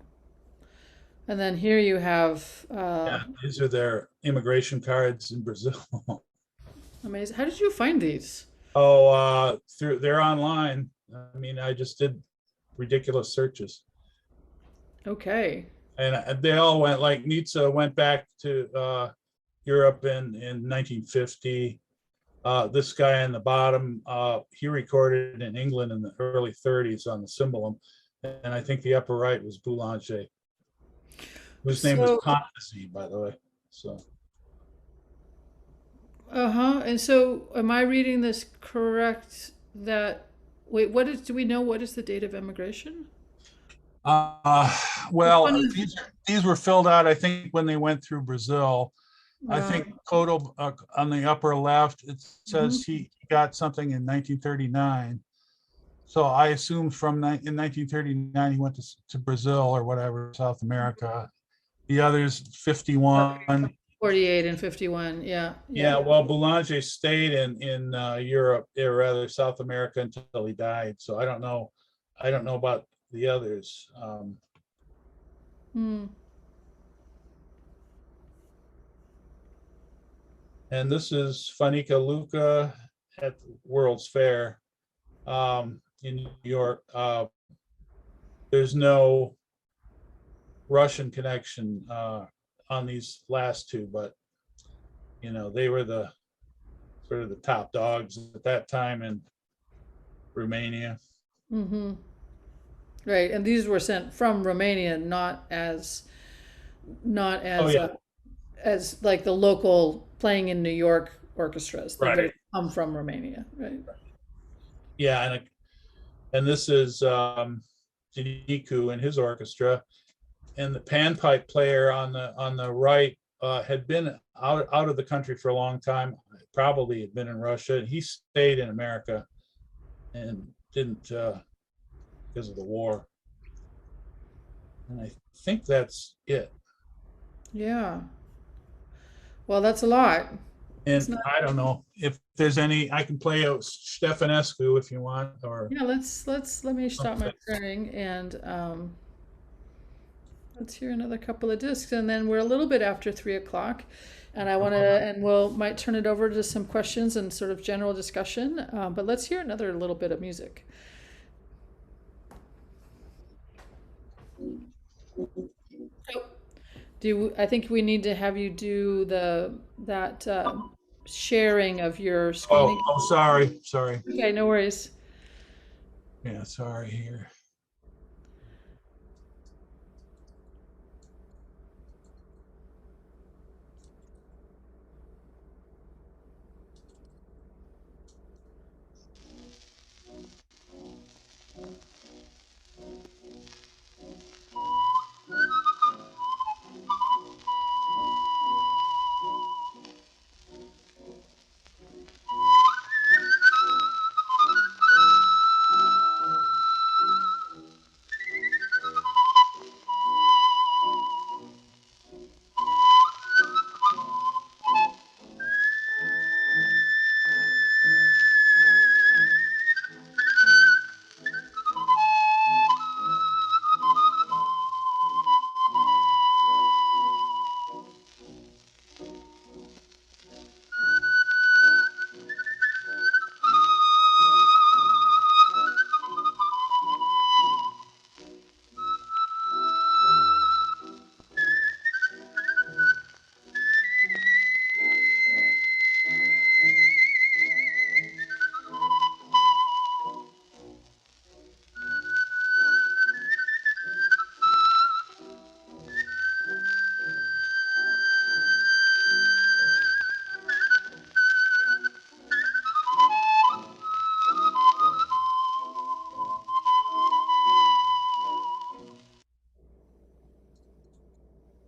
And then here you have Yeah, these are their immigration cards in Brazil. amazing. How did you find these? They're online. I mean, I just did ridiculous searches. Okay. And they all went, like Nietzsche went back to Europe in 1950. This guy in the bottom, he recorded in England in the early 30s on the cimbalom. And I think the upper right was Boulanger, whose name was Contasy, by the way. So. And so am I reading this correct that, wait, do we know what is the date of emigration? Well, these were filled out, I think, when they went through Brazil. I think Kodo on the upper left, it says he got something in 1939. So I assume in 1939 he went to Brazil or whatever, South America. The others 51. 48 and 51. Yeah. Yeah. Well, Boulanger stayed in Europe, or rather South America, until he died. So I don't know about the others. And this is Fanica Luca at the World's Fair in New York. There's no Russian connection on these last two, but they were the sort of the top dogs at that time in Romania. Right, and these were sent from Romania, not as as like the local playing in New York orchestras. They would have come from Romania, right? Yeah, and this is Janiku and his orchestra, and the panpipe player on the right had been out of the country for a long time. Probably had been in Russia. He stayed in America and didn't because of the war. And I think that's it. Yeah. Well, that's a lot. And I don't know if there's any. I can play a Stefanescu if you want, or yeah. Let me stop my recording and let's hear another couple of discs, and then we're a little bit after 3 o'clock, and might turn it over to some questions and sort of general discussion. But let's hear another little bit of music. I think we need to have you do that sharing of your screen. Oh, sorry. Okay, no worries. Yeah, sorry here.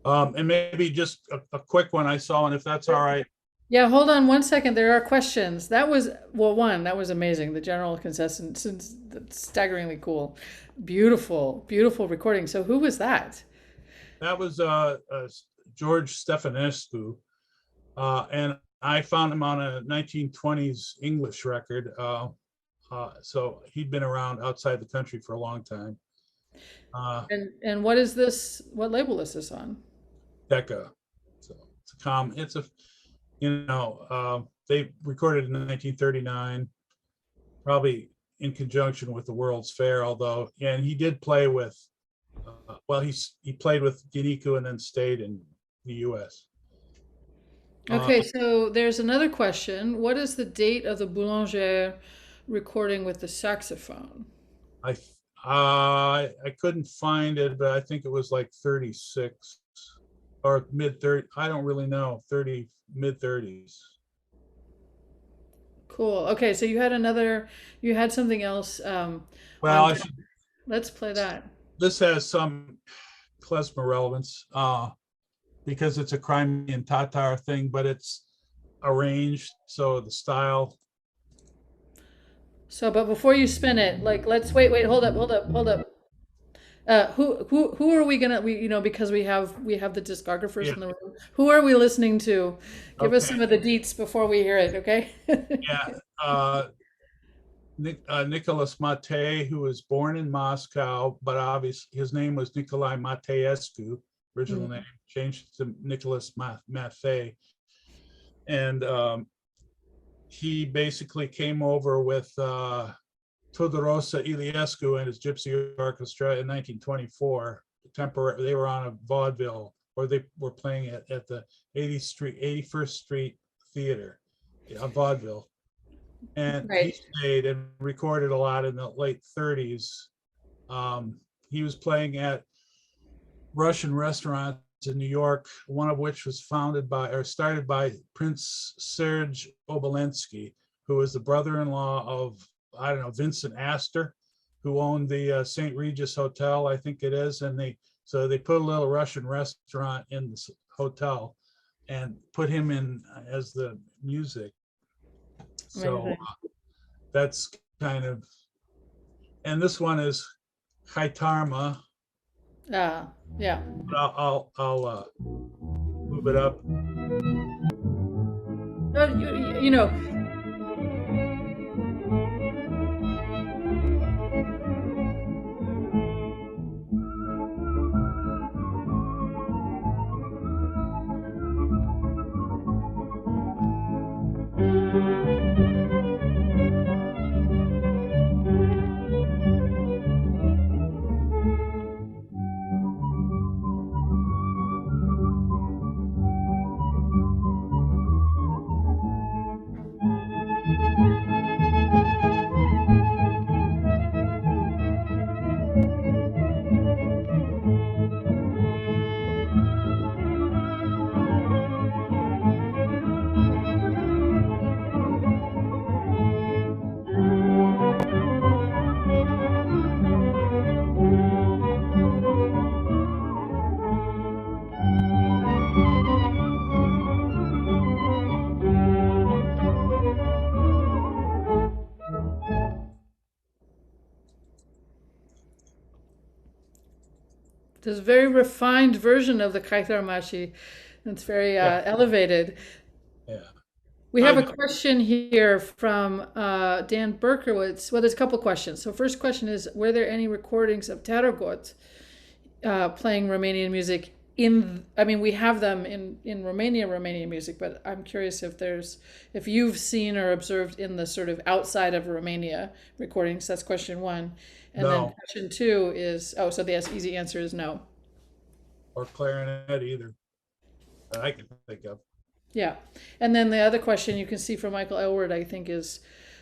And maybe just a quick one I saw, and if that's all right. Yeah, hold on one second. There are questions. That was, well, one, that was amazing. The general consensus, that's staggeringly cool. Beautiful, beautiful recording. So who was that? That was George Stefanescu, and I found him on a 1920s English record. So he'd been around outside the country for a long time. And what is this? What label is this on? Decca. So it's a they recorded in 1939, probably in conjunction with the World's Fair. Although, and he did play with. He played with Giniku and then stayed in the U.S. Okay, so there's another question. What is the date of the Boulanger recording with the saxophone? I couldn't find it, but I think it was like 36 or mid 30. I don't really know. Mid 30s. Cool. Okay, so you had something else. Well, let's play that. This has some klezmer relevance because it's a Crimean Tatar thing, but it's arranged, so the style. So, but before you spin it, like, let's wait, hold up. Who are we gonna, because we have the discographers in the room. Who are we listening to? Give us some of the deets before we hear it, okay? Yeah. Nicholas Mate, who was born in Moscow, but obviously his name was Nicolae Mateescu, original name, changed to Nicholas Maffei. And he basically came over with Todorosa Iliescu and his Gypsy Orchestra in 1924. They were on a vaudeville, or they were playing at the 81st Street Theater, a vaudeville. And he stayed and recorded a lot in the late 30s. He was playing at Russian restaurants in New York, one of which was started by Prince Serge Obolensky, who was the brother-in-law of, I don't know, Vincent Astor, who owned the St. Regis Hotel, I think it is. And they put a little Russian restaurant in the hotel and put him in as the music. So that's kind of, and this one is Kaitarma. Yeah. I'll move it up. You know. There's a very refined version of the Kaitarmashi. It's very elevated. Yeah. We have a question here from Dan Berkowitz. Well, there's a couple questions. So first question is, were there any recordings of Taragot playing Romanian music we have them in Romanian music, but I'm curious if you've seen or observed in the sort of outside of Romania recordings. That's question one. And then question two is, so the easy answer is no. Or clarinet either, that I can think of. Yeah. And then the other question you can see from Michael Elward, I think, is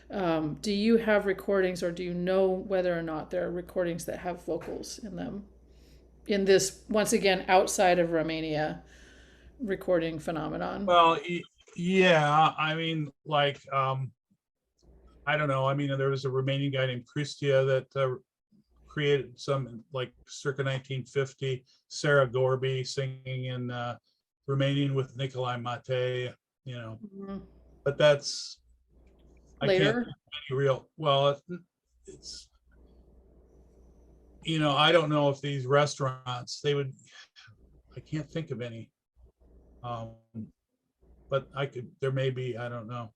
do you have recordings, or do you know whether or not there are recordings that have vocals in them? In this, once again, outside of Romania recording phenomenon? Well, yeah, I mean, like, I don't know. I mean, there was a Romanian guy named Christina that created some like circa 1950, Sarah Gorby singing in Romanian with Nicolae Mate, you know, Mhm. but that's, I can't Later. think of any real, well, it's, you know, I don't know if these restaurants, they would, I can't think of any. But I could, there may be, I don't know.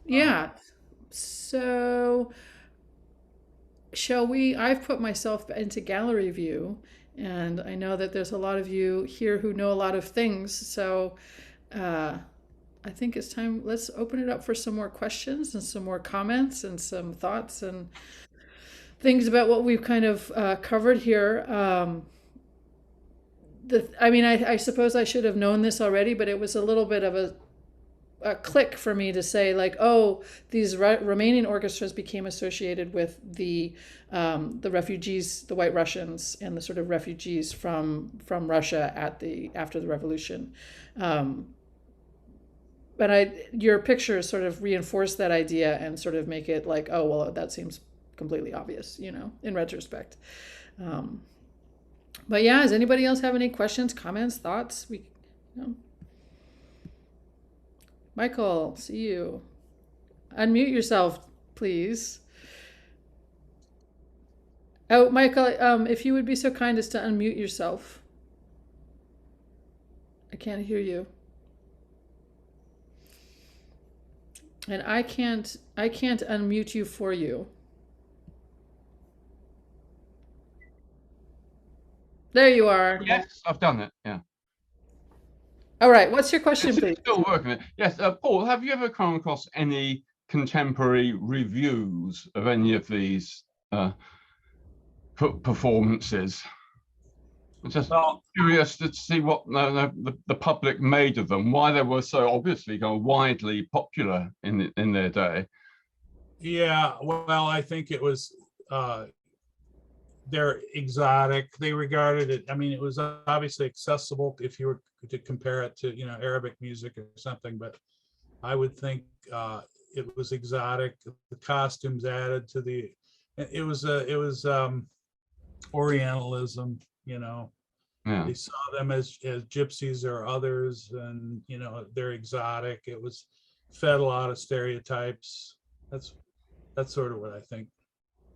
Yeah. So shall we? I've put myself into gallery view, and I know that there's a lot of you here who know a lot of things. So I think it's time. Let's open it up for some more questions and some more comments and some thoughts and things about what we've kind of covered here. I mean, I suppose I should have known this already, but it was a little bit of a click for me to say, like, oh, these Romanian orchestras became associated with the refugees, the White Russians, and the sort of refugees from Russia after the revolution. But your pictures sort of reinforce that idea and sort of make it like, oh, well, that seems completely obvious, you know, in retrospect. But yeah, does anybody else have any questions, comments, thoughts? You know. Michael, see you. Unmute yourself, please. Oh, Michael, if you would be so kind as to unmute yourself. I can't hear you. And I can't unmute you for you. There you are. Yes, I've done it. Yeah. All right. What's your question, It's please? still working. Yes, Paul, have you ever come across any contemporary reviews of any of these performances? I'm just curious to see what the public made of them, why they were so obviously widely popular in their day. Yeah, well, I think it was, they're exotic. They regarded it, I mean, it was obviously accessible if you were to compare it to, you know, Arabic music or something, but I would think it was exotic. The costumes added to it was Orientalism, you know. Yeah. They saw them as gypsies or others, and you know, they're exotic. It was fed a lot of stereotypes. That's sort of what I think.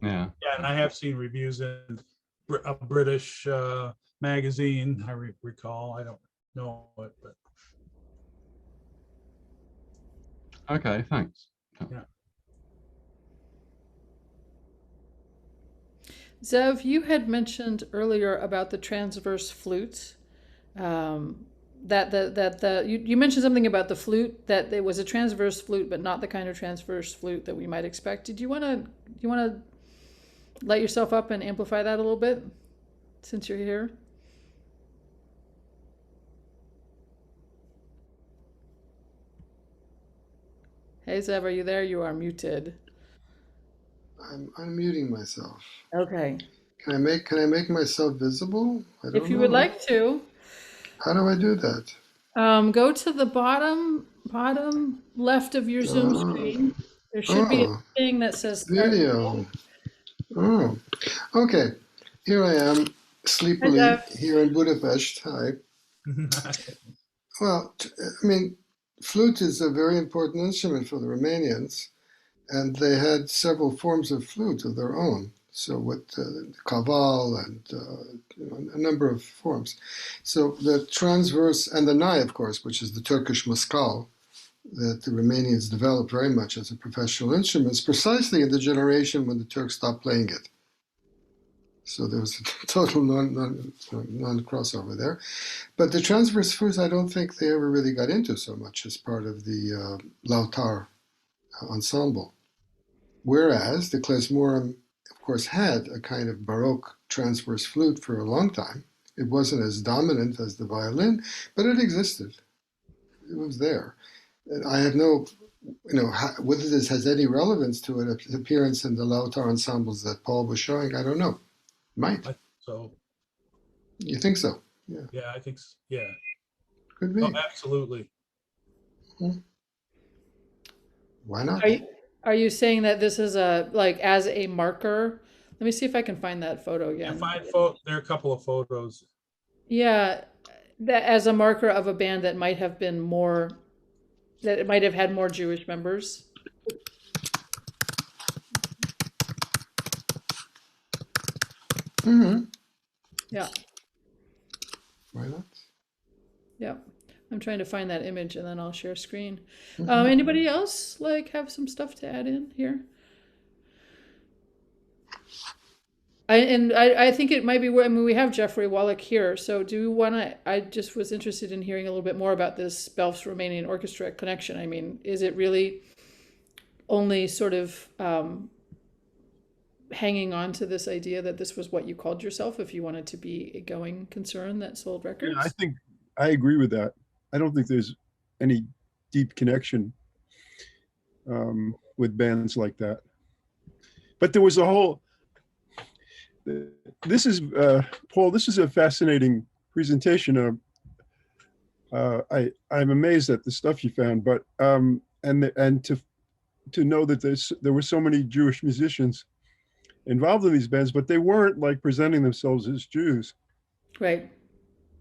Yeah. Yeah, and I have seen reviews in a British magazine. I recall. I don't know it, but okay, thanks. yeah. Zev, you had mentioned earlier about the transverse flute. You mentioned something about the flute, that it was a transverse flute, but not the kind of transverse flute that we might expect. Do you want to light yourself up and amplify that a little bit, since you're here? Hey Zev, are you there? You are muted. I'm unmuting myself. Okay. Can I make myself visible? I don't If you know. would like to. How do I do that? Go to the bottom left of your Zoom screen. There should be a thing that says start video. Oh, okay. Here I am, sleepily here in Budapest. Hi. Well, I mean, flute is a very important instrument for the Romanians, and they had several forms of flute of their own. So with kaval and you know, a number of forms. So the transverse and the nai, of course, which is the Turkish maskal that the Romanians developed very much as a professional instrument, precisely in the generation when the Turks stopped playing it. So there was a total non-crossover there. But the transverse flute, I don't think they ever really got into so much as part of the Lautar ensemble. Whereas the Klezmer, of course, had a kind of Baroque transverse flute for a long time. It wasn't as dominant as the violin, but it existed. It was there. And I have no, you know, whether this has any relevance to its appearance in the Lautar ensembles that Paul was showing, I don't know. Might. So. You think so? Yeah. Yeah, I think so. Yeah. Could be. Oh, absolutely. Why not? Are you saying that this is a, like, as a marker? Let me see if I can find that photo Yeah, again. there are a couple of photos. Yeah, that as a marker of a band that might have been more, that it might have had more Jewish members. Mhm. Yeah, Why not? yeah. I'm trying to find that image and then I'll share screen. Mhm. Anybody else like have some stuff to add in here? I think it might be where, I mean, we have Jeffrey Wallach here, so do you want to, I just was interested in hearing a little bit more about this Belf's Romanian Orchestra connection. I mean, is it really only sort of hanging on to this idea that this was what you called yourself if you wanted to be a going concern that sold records? Yeah, I think I agree with that. I don't think there's any deep connection with bands like that. But there was a whole, this is, Paul, this is a fascinating presentation. I'm amazed at the stuff you found, but, and to know that there were so many Jewish musicians involved in these bands, but they weren't like presenting themselves as Jews. Right.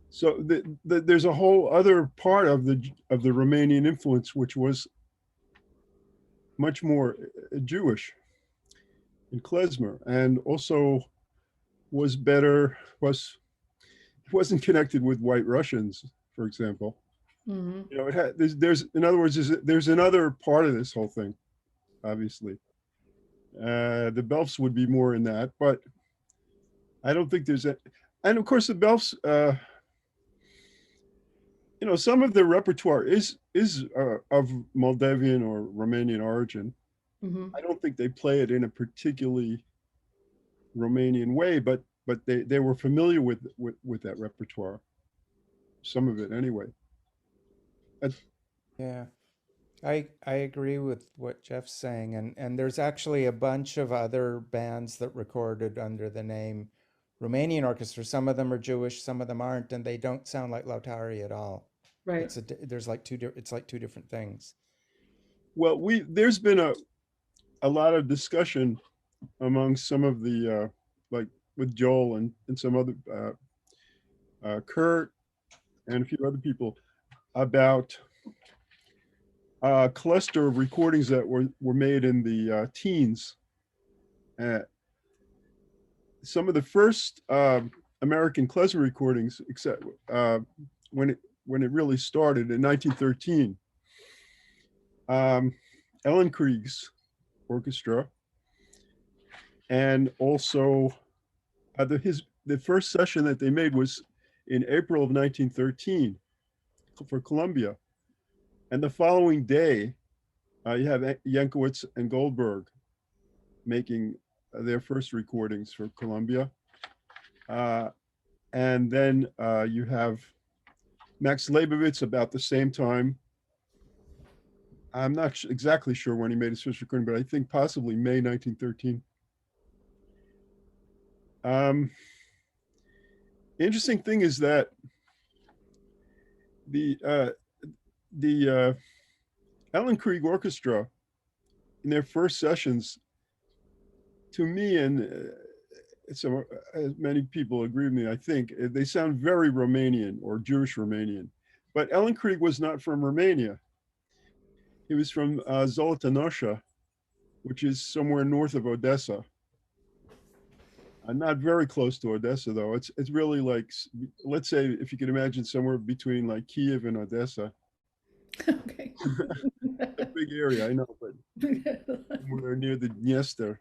So there's a whole other part of the Romanian influence, which was much more Jewish in Klezmer, and also wasn't connected with White Russians, for example. Mm-hmm. You know, it had there's in other words, there's another part of this whole thing, obviously. The Belfs would be more in that, but I don't think there's a, and of course the Belfs, you know, some of their repertoire is of Moldavian or Romanian origin. Mm-hmm. I don't think they play it in a particularly Romanian way, but they were familiar with that repertoire, some of it anyway. Yeah, I agree with what Jeff's saying, and there's actually a bunch of other bands that recorded under the name Romanian Orchestra. Some of them are Jewish, some of them aren't, and they don't sound like Lautari at all. Right. There's like it's like two different things. Well, there's been a lot of discussion among some of the like with Joel and some other Kurt and a few other people about a cluster of recordings that were made in the teens. Some of the first American klezmer recordings, except when it really started in 1913. Ellen Krieg's orchestra, and also the first session that they made was in April of 1913 for Columbia, and the following day you have Yankowitz and Goldberg making their first recordings for Columbia, and then you have Max Leibovitz about the same time. I'm not exactly sure when he made his first recording, but I think possibly May 1913. Interesting thing is that the Ellen Krieg Orchestra in their first sessions, to me, and so many people agree with me, I think they sound very Romanian or Jewish Romanian, but Ellen Krieg was not from Romania. He was from Zolotonosha, which is somewhere north of Odessa. Not very close to Odessa, though. It's really like, let's say, if you can imagine, somewhere between like Kiev and Odessa. Okay. A big area, I know, but we're near the Dniester.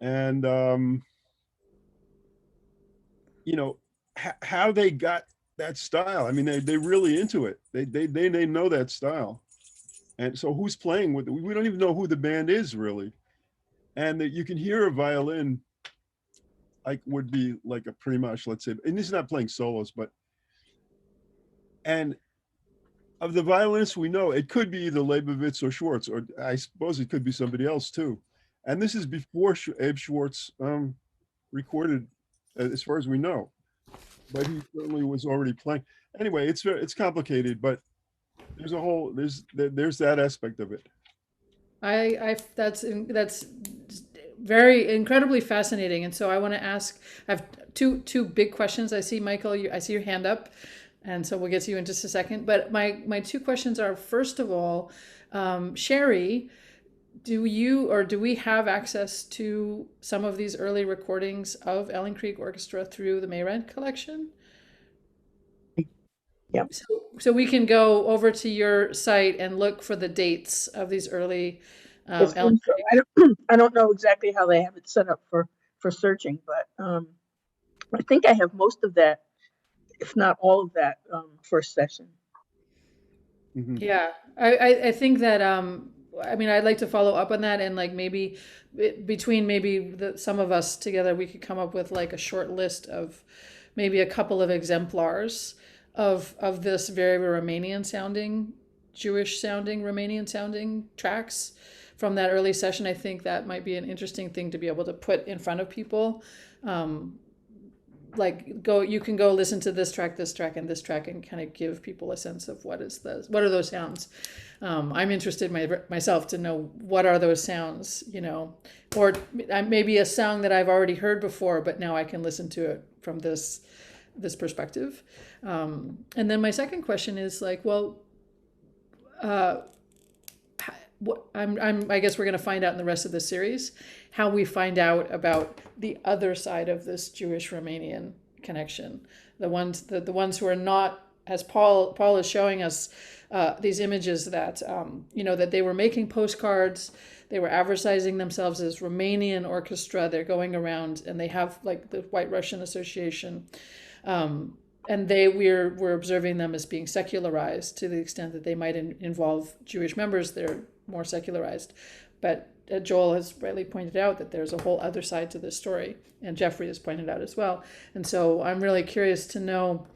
And you know how they got that style. I mean, they're really into it. They know that style. And so who's playing with it? We don't even know who the band is really. And that you can hear a violin, like would be like a Primash, let's say, and he's not playing solos, but, and of the violinists we know, it could be either Leibovitz or Schwartz, or I suppose it could be somebody else too. And this is before Abe Schwartz recorded, as far as we know, but he certainly was already playing. Anyway, it's complicated, but there's that aspect of it. That's very incredibly fascinating. And so I want to ask, I have two big questions. I see Michael, I see your hand up, and so we'll get to you in just a second. But my two questions are, first of all, Sherry, do we have access to some of these early recordings of Ellen Creek Orchestra through the Mayrand collection? Yep. So we can go over to your site and look for the dates of these early It's Ellen info. I don't know exactly how they have it set up for searching, but I think I have most of that, if not all of that, first session. Mhm. Yeah, I think that I mean, I'd like to follow up on that, and like maybe between some of us together, we could come up with like a short list of maybe a couple of exemplars of this very Romanian sounding, Jewish sounding, Romanian sounding tracks from that early session. I think that might be an interesting thing to be able to put in front of people. You can go listen to this track, and this track, and kind of give people a sense of what are those sounds. I'm interested myself to know what are those sounds, or maybe a song that I've already heard before, but now I can listen to it from this perspective. And then my second question is like, well, I guess we're going to find out in the rest of the series how we find out about the other side of this Jewish Romanian connection. The ones who are not, as Paul is showing us, these images that that they were making postcards, they were advertising themselves as Romanian Orchestra. They're going around and they have like the White Russian Association. And we're observing them as being secularized to the extent that they might involve Jewish members. They're more secularized. But Joel has rightly pointed out that there's a whole other side to this story, and Jeffrey has pointed out as well. And so I'm really curious to know,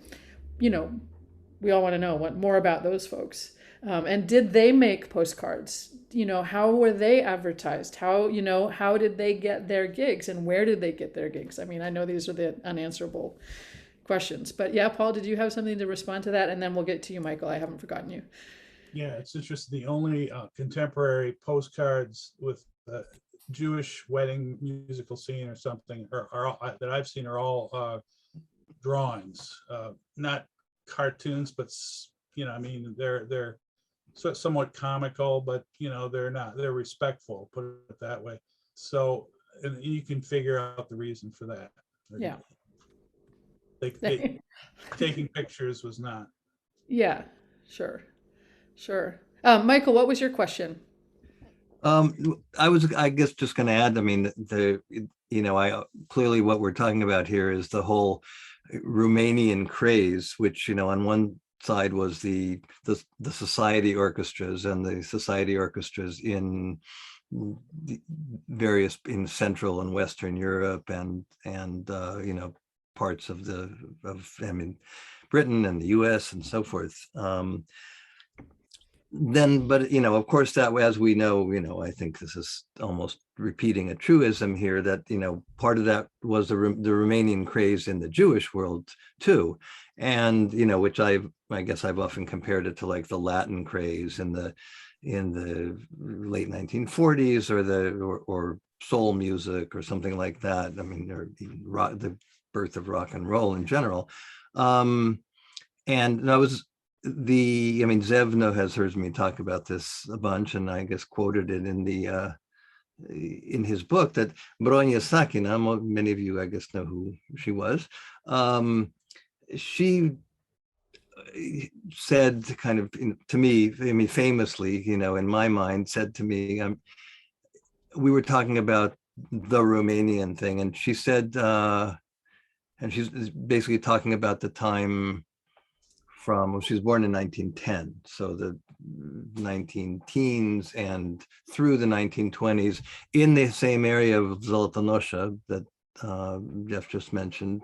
we all want to know more about those folks. And did they make postcards? How were they advertised? How did they get their gigs, and where did they get their gigs? I mean, I know these are the unanswerable questions, but yeah, Paul, did you have something to respond to that? And then we'll get to you, Michael. I haven't forgotten you. Yeah, it's interesting. The only contemporary postcards with Jewish wedding musical scene or something that I've seen are all drawings, not cartoons, but I mean, they're somewhat comical, but they're respectful, put it that way. So, and you can figure out the reason for that. Yeah. Taking pictures was not. Yeah, sure. Michael, what was your question? I was, I guess, just going to add, I mean, clearly what we're talking about here is the whole Romanian craze, which, on one side was the society orchestras and the society orchestras in in Central and Western Europe and parts of Britain and the US and so forth. But of course, that as we know, I think this is almost repeating a truism here that part of that was the Romanian craze in the Jewish world too, and which I guess I've often compared it to like the Latin craze in the late 1940s or soul music or something like that. I mean, or the birth of rock and roll in general, and that was. Zevno has heard me talk about this a bunch, and I guess quoted it in his book that Bronya Sakina, many of you I guess know who she was. She said kind of to me, famously, in my mind, said to me, we were talking about the Romanian thing, and she said, and she's basically talking about the time she was born in 1910, so the 19-teens and through the 1920s in the same area of Zolotonosha that Jeff just mentioned,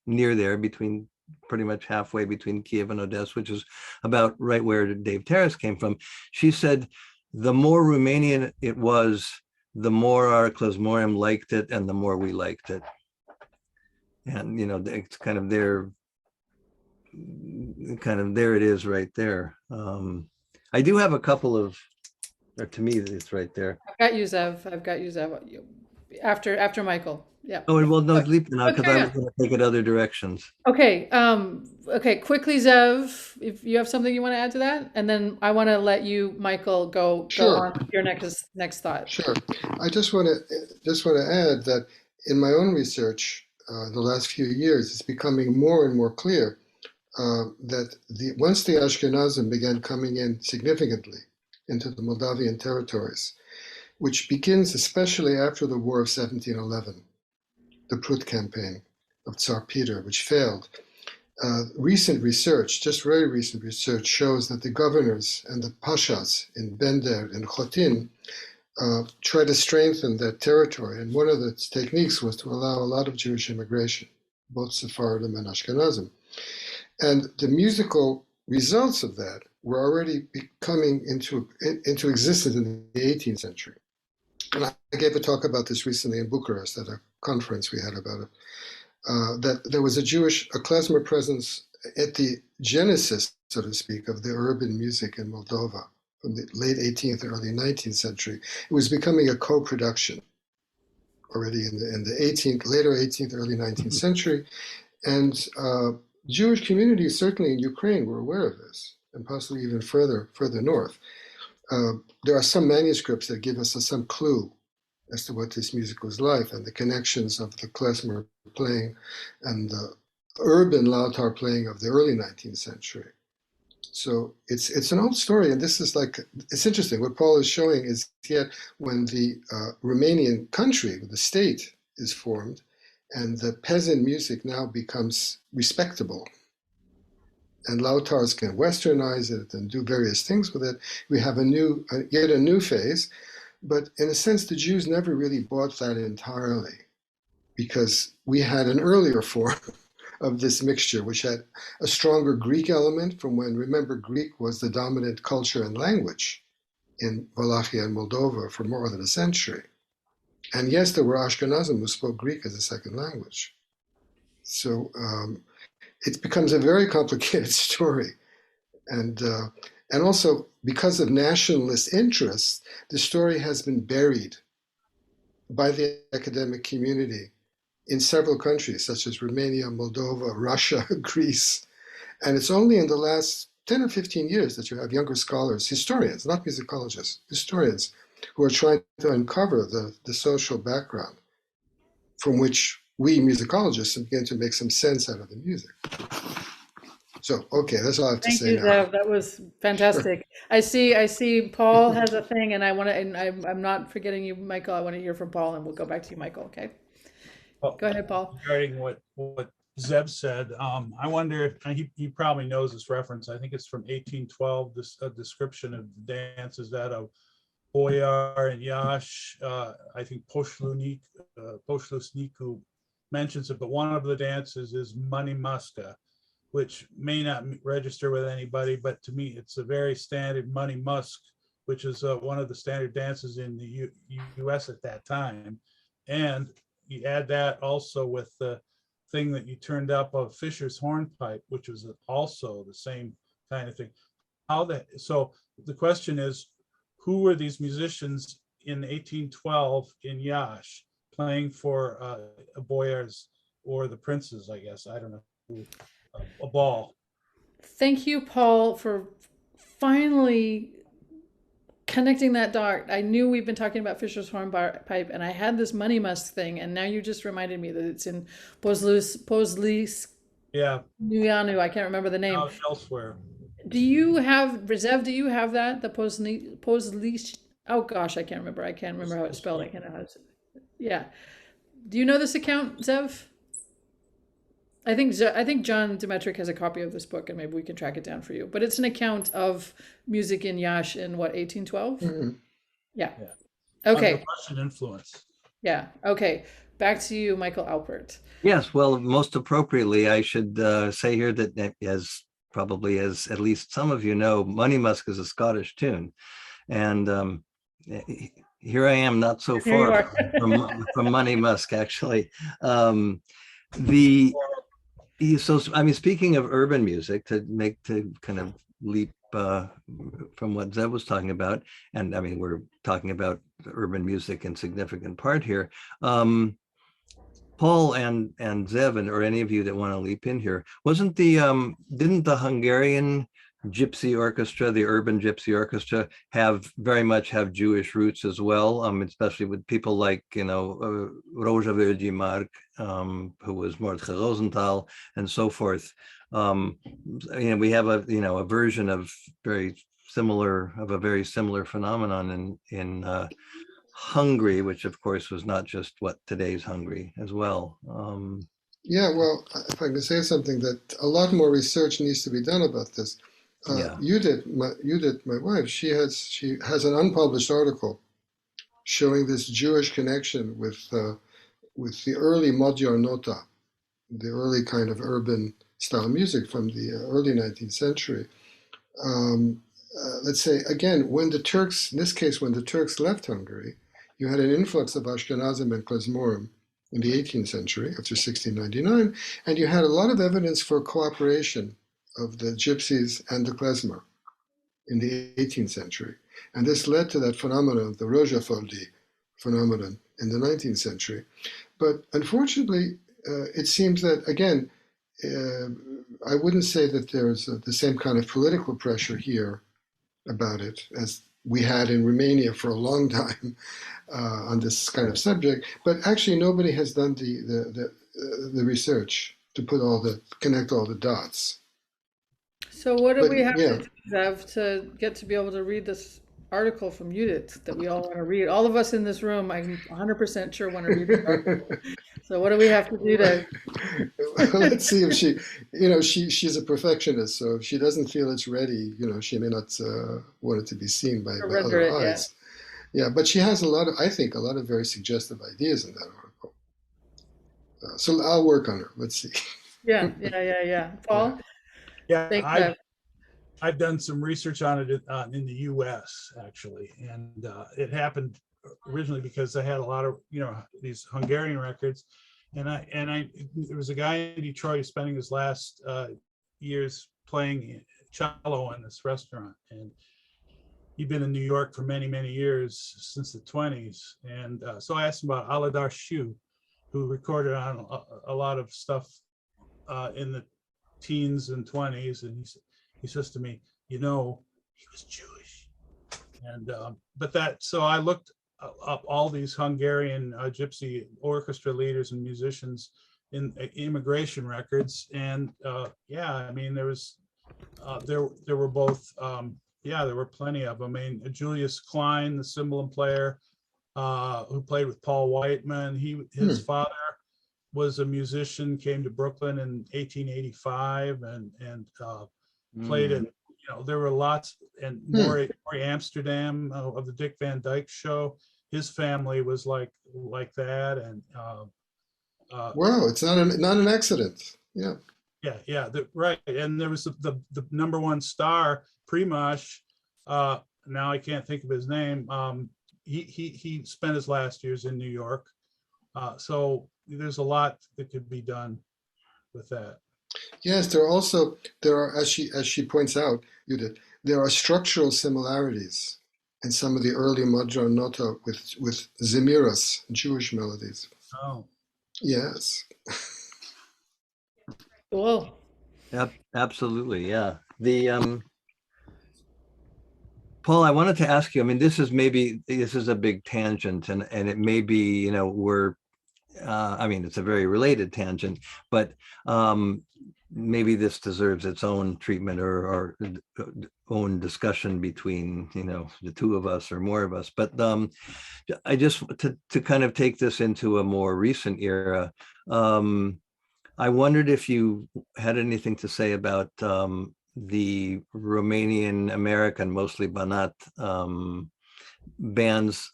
near there, between pretty much halfway between Kiev and Odessa, which is about right where Dave Terrace came from. She said, the more Romanian it was, the more our Klezmorim liked it and the more we liked it. And, it's kind of there it is right there. I do have a couple of Or to me, it's right there. I've got you, Zev. I've got you, Zev. After Michael. Yeah. Oh, well, no, leap now, because Okay, I was going to take it other directions. Okay. Okay. Quickly, Zev, if you have something you want to add to that, and then I want to let you, Michael, go Sure. on to your next thought. Sure. I just want to add that in my own research, the last few years, it's becoming more and more clear that once the Ashkenazim began coming in significantly into the Moldavian territories, which begins especially after the War of 1711, the Prut campaign of Tsar Peter, which failed. Recent research, just very recent research, shows that the governors and the pashas in Bender and Khotin try to strengthen that territory. And one of the techniques was to allow a lot of Jewish immigration, both Sephardim and Ashkenazim. And the musical results of that were already coming into existence in the 18th century. And I gave a talk about this recently in Bucharest at a conference we had about it, that there was a Klezmer presence at the genesis, so to speak, of the urban music in Moldova from the late 18th, early 19th century. It was becoming a co-production already in the 18th, later 18th, early 19th century. And Jewish communities, certainly in Ukraine, were aware of this, and possibly even further north. There are some manuscripts that give us some clue as to what this music was like and the connections of the klezmer playing and the urban lautar playing of the early 19th century. So it's an old story, and this is it's interesting. What Paul is showing is yet when the Romanian country, the state, is formed, and the peasant music now becomes respectable, and lautars can westernize it and do various things with it. We have yet a new phase, but in a sense, the Jews never really bought that entirely, because we had an earlier form of this mixture, which had a stronger Greek element from when, remember, Greek was the dominant culture and language in Wallachia and Moldova for more than a century. And yes, there were Ashkenazim who spoke Greek as a second language. So it becomes a very complicated story. And also, because of nationalist interests, the story has been buried by the academic community in several countries, such as Romania, Moldova, Russia, Greece. And it's only in the last 10 or 15 years that you have younger scholars, historians, not musicologists, historians, who are trying to uncover the social background from which we musicologists begin to make some sense out of the music. So, okay, that's all I have to say now. Thank you, Zev. That was fantastic. I see Paul has a thing, and I'm not forgetting you, Michael. I want to hear from Paul, and we'll go back to you, Michael, okay? Go ahead, Paul. Regarding what Zev said, I wonder, he probably knows this reference. I think it's from 1812, a description of the dances that of Boyar and Yash. I think Poshlusniku mentions it, but one of the dances is Money Muska, which may not register with anybody, but to me, it's a very standard Money Musk, which is one of the standard dances in the US at that time. And you add that also with the thing that you turned up of Fisher's hornpipe, which was also the same kind of thing. So the question is, who were these musicians in 1812 in Yash playing for boyars or the princes, I guess, I don't know, a ball? Thank you, Paul, for finally connecting that dot. I knew we've been talking about Fisher's hornpipe, and I had this Money Musk thing, and now you just reminded me that it's in Pozlis. Yeah. Nuyanu, I can't remember the name. Elsewhere. Do you have, Zev, do you have that? The Pozlis, oh gosh, I can't remember. I can't remember how it's spelled. I can't know how to, yeah. Do you know this account, Zev? I think John Demetric has a copy of this book, and maybe we can track it down for you. But it's an account of music in Yash in what, 1812? Mm-hmm. Yeah. Okay. Under Russian influence. Yeah. Okay. Back to you, Michael Alpert. Yes. Well, most appropriately, I should say here that as at least some of you know, Money Musk is a Scottish tune, and here I am, not so far from Money Musk, actually. So, I mean, speaking of urban music, to kind of leap from what Zev was talking about, and I mean, we're talking about urban music in significant part here. Paul and Zev, or any of you that want to leap in here, wasn't didn't the Hungarian Gypsy Orchestra, the urban Gypsy Orchestra, very much have Jewish roots as well, especially with people like, Rózsa Völgyi Mark, who was Mordechai Rosenthal, and so forth. We have a version of a very similar phenomenon in Hungary, which of course was not just what today's Hungary as well. Yeah, well, if I can say something, that a lot more research needs to be done about this. Judith, my wife, she has an unpublished article showing this Jewish connection with the early Magyar nota, the early kind of urban style music from the early 19th century. Let's say, again, when the Turks, in this case, when the Turks left Hungary, you had an influx of Ashkenazim and Klezmorim in the 18th century, after 1699, and you had a lot of evidence for cooperation of the Gypsies and the Klezmer in the 18th century. And this led to that phenomenon, the Rózsaföldi phenomenon in the 19th century. But unfortunately, it seems that, again, I wouldn't say that there's the same kind of political pressure here about it as we had in Romania for a long time on this kind of subject. But actually, nobody has done the research to connect all the dots. So what do we have to do, Zev, to get to be able to read this article from Judith that we all want to read? All of us in this room, I'm 100% sure want to read the article. So what do we have to do to? Let's see if she's a perfectionist. So if she doesn't feel it's ready, she may not want it to be seen by other eyes. Yeah, but she has I think a lot of very suggestive ideas in that article. So I'll work on her. Let's see. Yeah. Paul? Yeah, I've done some research on it in the U.S. actually, and it happened originally because I had a lot of these Hungarian records, and there was a guy in Detroit who's spending his last years playing cello in this restaurant, and he'd been in New York for many years, since the 20s, and so I asked him about Aladar Shu, who recorded on a lot of stuff in the teens and 20s, and he says to me, he was Jewish, and so I looked up all these Hungarian Gypsy orchestra leaders and musicians in immigration records, and there was there were both there were plenty of them. I mean, Julius Klein, the cimbalom player, who played with Paul Whiteman, his father was a musician, came to Brooklyn in 1885 and played in, there were lots, and Maury Amsterdam of the Dick Van Dyke Show, his family was like that, and wow, it's not an accident. Right. And there was the number one star, Primash, now I can't think of his name, he spent his last years in New York, so there's a lot that could be done with that. Yes, there are, as she points out, Judith, there are structural similarities in some of the early Magyar nota with Zemiras, Jewish melodies. Oh. Yes. Cool. Yep, absolutely, yeah. Paul, I wanted to ask you, I mean, this is a big tangent, and it may be, it's a very related tangent, but maybe this deserves its own treatment or own discussion between, the two of us or more of us. But I just, to kind of take this into a more recent era, I wondered if you had anything to say about the Romanian American, mostly Banat, bands,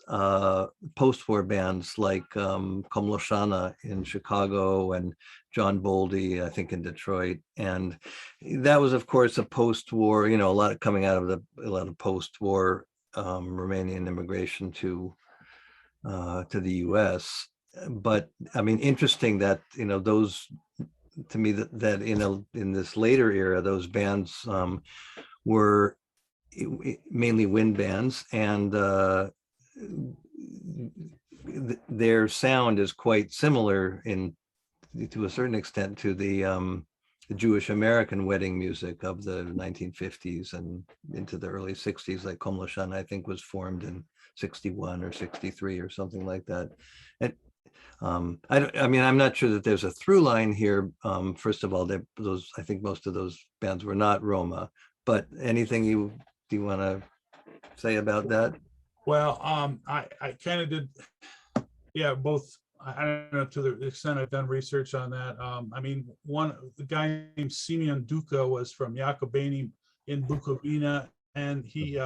post-war bands like Komloshana in Chicago and John Boldy, I think, in Detroit. And that was, of course, a post-war, a lot coming out of a lot of post-war Romanian immigration to the US. But I mean, interesting that, those, to me, that in this later era, those bands were mainly wind bands, and their sound is quite similar to a certain extent to the Jewish American wedding music of the 1950s and into the early 60s. Like Komloshan, I think, was formed in 61 or 63 or something like that. And I mean, I'm not sure that there's a through line here. First of all, I think most of those bands were not Roma, but anything do you want to say about that? Well, I kind of did, yeah, both. I don't know to the extent I've done research on that. I mean, the guy named Simeon Duca was from Jakobani in Bukovina, and he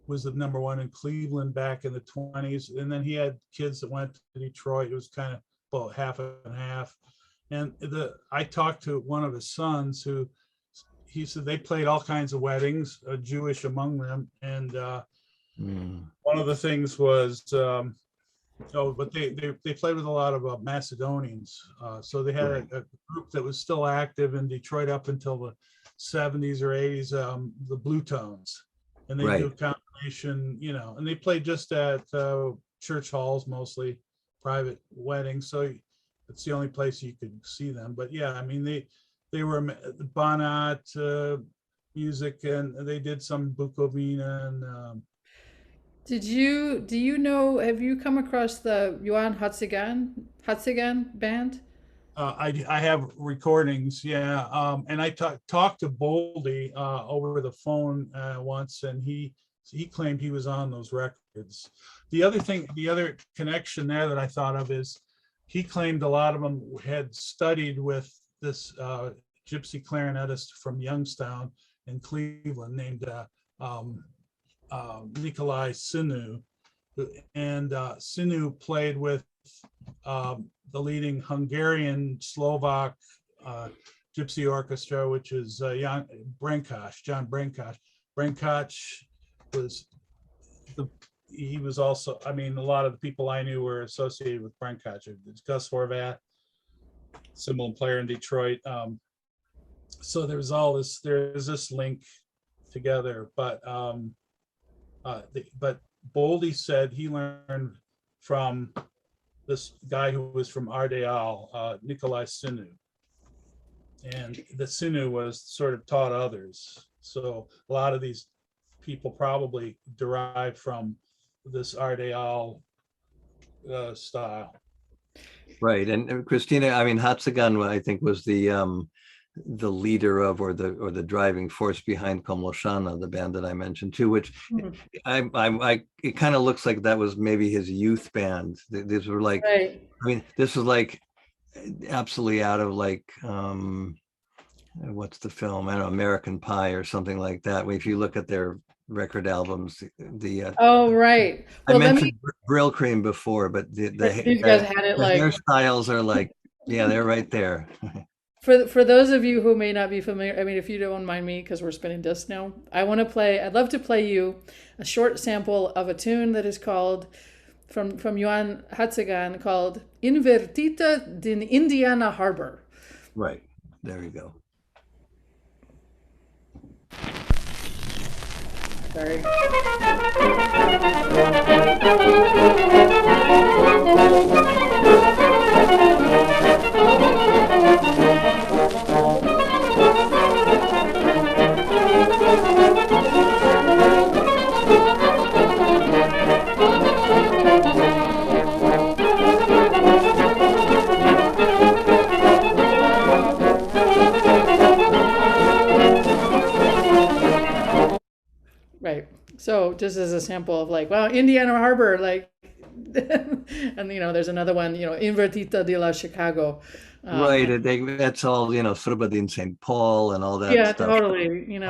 was the #1 in Cleveland back in the 20s. And then he had kids that went to Detroit. It was kind of about half and half. And I talked to one of his sons who, he said they played all kinds of weddings, Jewish among them. And one of the things was, but they played with a lot of Macedonians. So they had a group that was still active in Detroit up until the 70s or 80s, the Blue Tones. And they do a combination, and they played just at church halls, mostly private weddings. So it's the only place you could see them. But yeah, I mean, they were Banat music, and they did some Bukovina and do you know, have you come across the Johann Hatzigan band? I have recordings, yeah. And I talked to Boldy over the phone once, and he claimed he was on those records. The other connection there that I thought of is he claimed a lot of them had studied with this gypsy clarinetist from Youngstown in Cleveland named Nikolai Sinu, and Sinu played with the leading Hungarian Slovak gypsy orchestra, which is John Brankosh. Brankosh he was also, I mean, a lot of the people I knew were associated with Brankosh. It's Gus Horvat, cimbalom player in Detroit. So there's this link together, but Boldy said he learned from this guy who was from Ardeal, Nikolai Sinu. And the Sinu was sort of taught others. So a lot of these people probably derived from this Ardeal style. Right. And Christina, I mean, Hatzigan, I think, was the leader of, or the driving force behind Komloshana, the band that I mentioned too, which it kind of looks like that was maybe his youth band. These were like, I mean, this was like absolutely out of like, what's the film? I don't know, American Pie or something like that. If you look at their record albums, right. Well, I mentioned Brill Cream before, but these guys had it like hairstyles are like, yeah, they're right there. For those of you who may not be familiar, I mean, if you don't mind me, because we're spinning discs now, I'd love to play you a short sample of a tune that is called, from Johann Hatzigan, called Invertita din Indiana Harbor. Right, there you go. Sorry. Right. So just as a sample of like, wow, Indiana Harbor, like, and there's another one, Invertita de la Chicago. Right. That's all, Srbadin St. Paul and all that yeah, stuff. Totally. You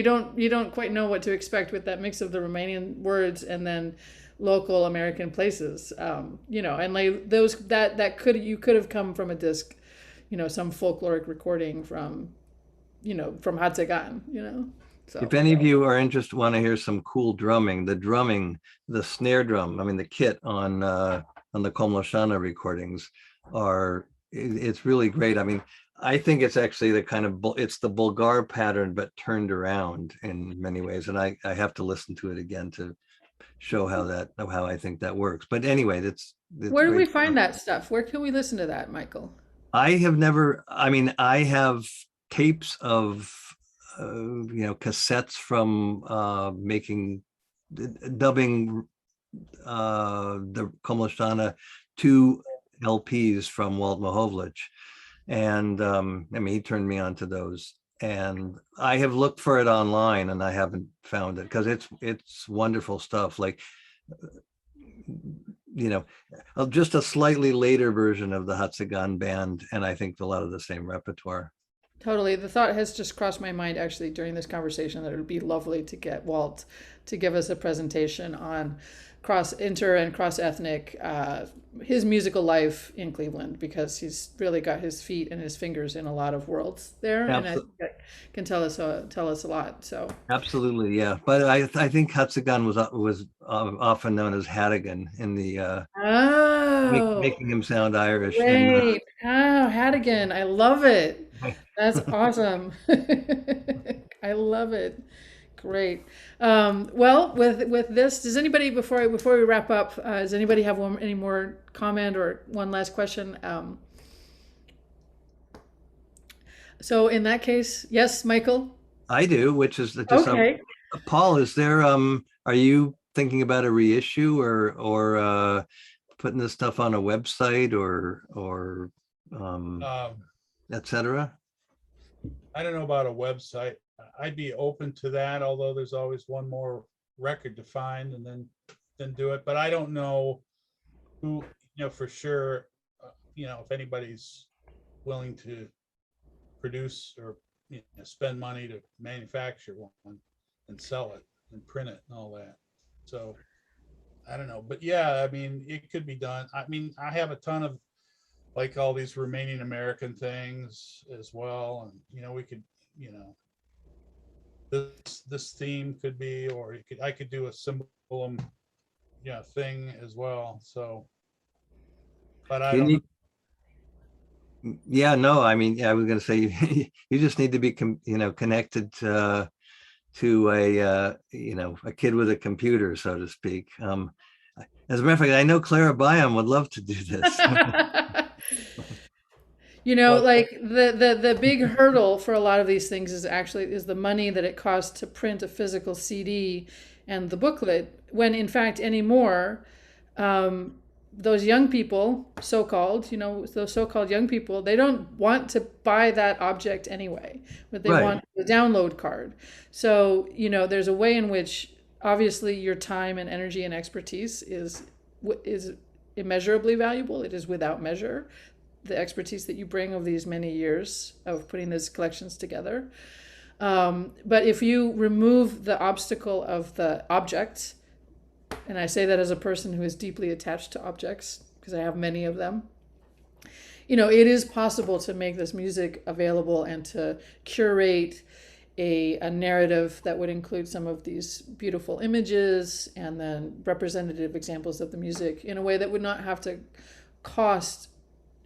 don't quite know what to expect with that mix of the Romanian words and then local American places. And like those you could have come from a disc, some folkloric recording from Hatzigan, So, if any of you are interested, want to hear some cool drumming, the snare drum, I mean, the kit on the Komloshana recordings it's really great. I mean, I think it's actually the kind of it's the Bulgar pattern, but turned around in many ways. And I have to listen to it again to show how I think that works. But anyway, it's Where do we great find stuff. that stuff? Where can we listen to that, Michael? I have never. I mean, I have tapes of cassettes from making dubbing the Komlashana to LPs from Walt Mahovlich. And I mean, he turned me on to those. And I have looked for it online and I haven't found it because it's wonderful stuff. Like, just a slightly later version of the Hatzagan band. And I think a lot of the same repertoire. Totally. The thought has just crossed my mind actually during this conversation that it would be lovely to get Walt to give us a presentation on inter and cross-ethnic, his musical life in Cleveland, because he's really got his feet and his fingers in a lot of worlds there. And I think that can tell us a lot. So absolutely, yeah. But I think Hatzagan was often known as Hadigan in the making him sound Irish. Great. Hadigan. I love it. That's awesome. I love it. Great. Well, with this, does anybody before we wrap up, does anybody have any more comment or one last question? So in that case, yes, Michael. I do, which is just okay. Paul, is there are you thinking about a reissue or putting this stuff on a website or etc.? I don't know about a website. I'd be open to that, although there's always one more record to find and then do it. But I don't know who, for sure, if anybody's willing to produce or spend money to manufacture one and sell it and print it and all that. So I don't know, but yeah, I mean, it could be done. I mean, I have a ton of like all these Romanian American things as well, and we could, this theme could be, or I could do a cimbalom, thing as well. So, but I don't know. Yeah, no, I mean, I was going to say you just need to be, connected to a kid with a computer, so to speak. As a matter of fact, I know Clara Byam would love to do this. Like the big hurdle for a lot of these things is the money that it costs to print a physical CD and the booklet, when in fact anymore, those young people, so-called, those so-called young people, they don't want to buy that object anyway, but they want the download card. So, there's a way in which obviously your time and energy and expertise is immeasurably valuable. It is without measure, the expertise that you bring of these many years of putting these collections together. But if you remove the obstacle of the object, and I say that as a person who is deeply attached to objects, because I have many of them, it is possible to make this music available and to curate a narrative that would include some of these beautiful images and then representative examples of the music in a way that would not have to cost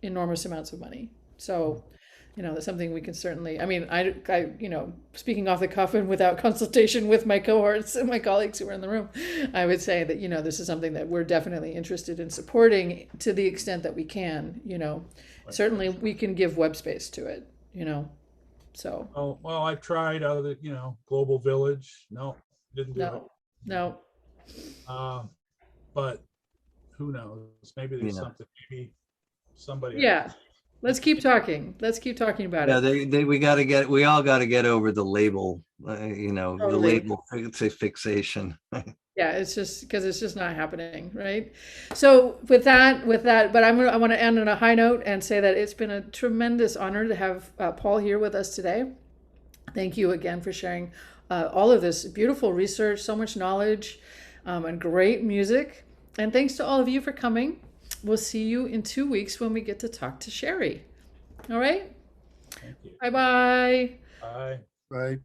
enormous amounts of money. So, that's something we can certainly, I mean, I speaking off the cuff and without consultation with my cohorts and my colleagues who are in the room, I would say that, this is something that we're definitely interested in supporting to the extent that we can, certainly we can give web space to it, so. Oh, well, I've tried other, Global Village. No, didn't do it. No. But who knows? Maybe there's something, maybe somebody. Yeah. Let's keep talking. Let's keep talking about it. We all got to get over the label, Totally. the label fixation. Yeah, it's just because it's just not happening, right? So with that, but I want to end on a high note and say that it's been a tremendous honor to have Paul here with us today. Thank you again for sharing all of this beautiful research, so much knowledge, and great music. And thanks to all of you for coming. We'll see you in 2 weeks when we get to talk to Sherry. All right? Thank you. Bye-bye. Bye. Right.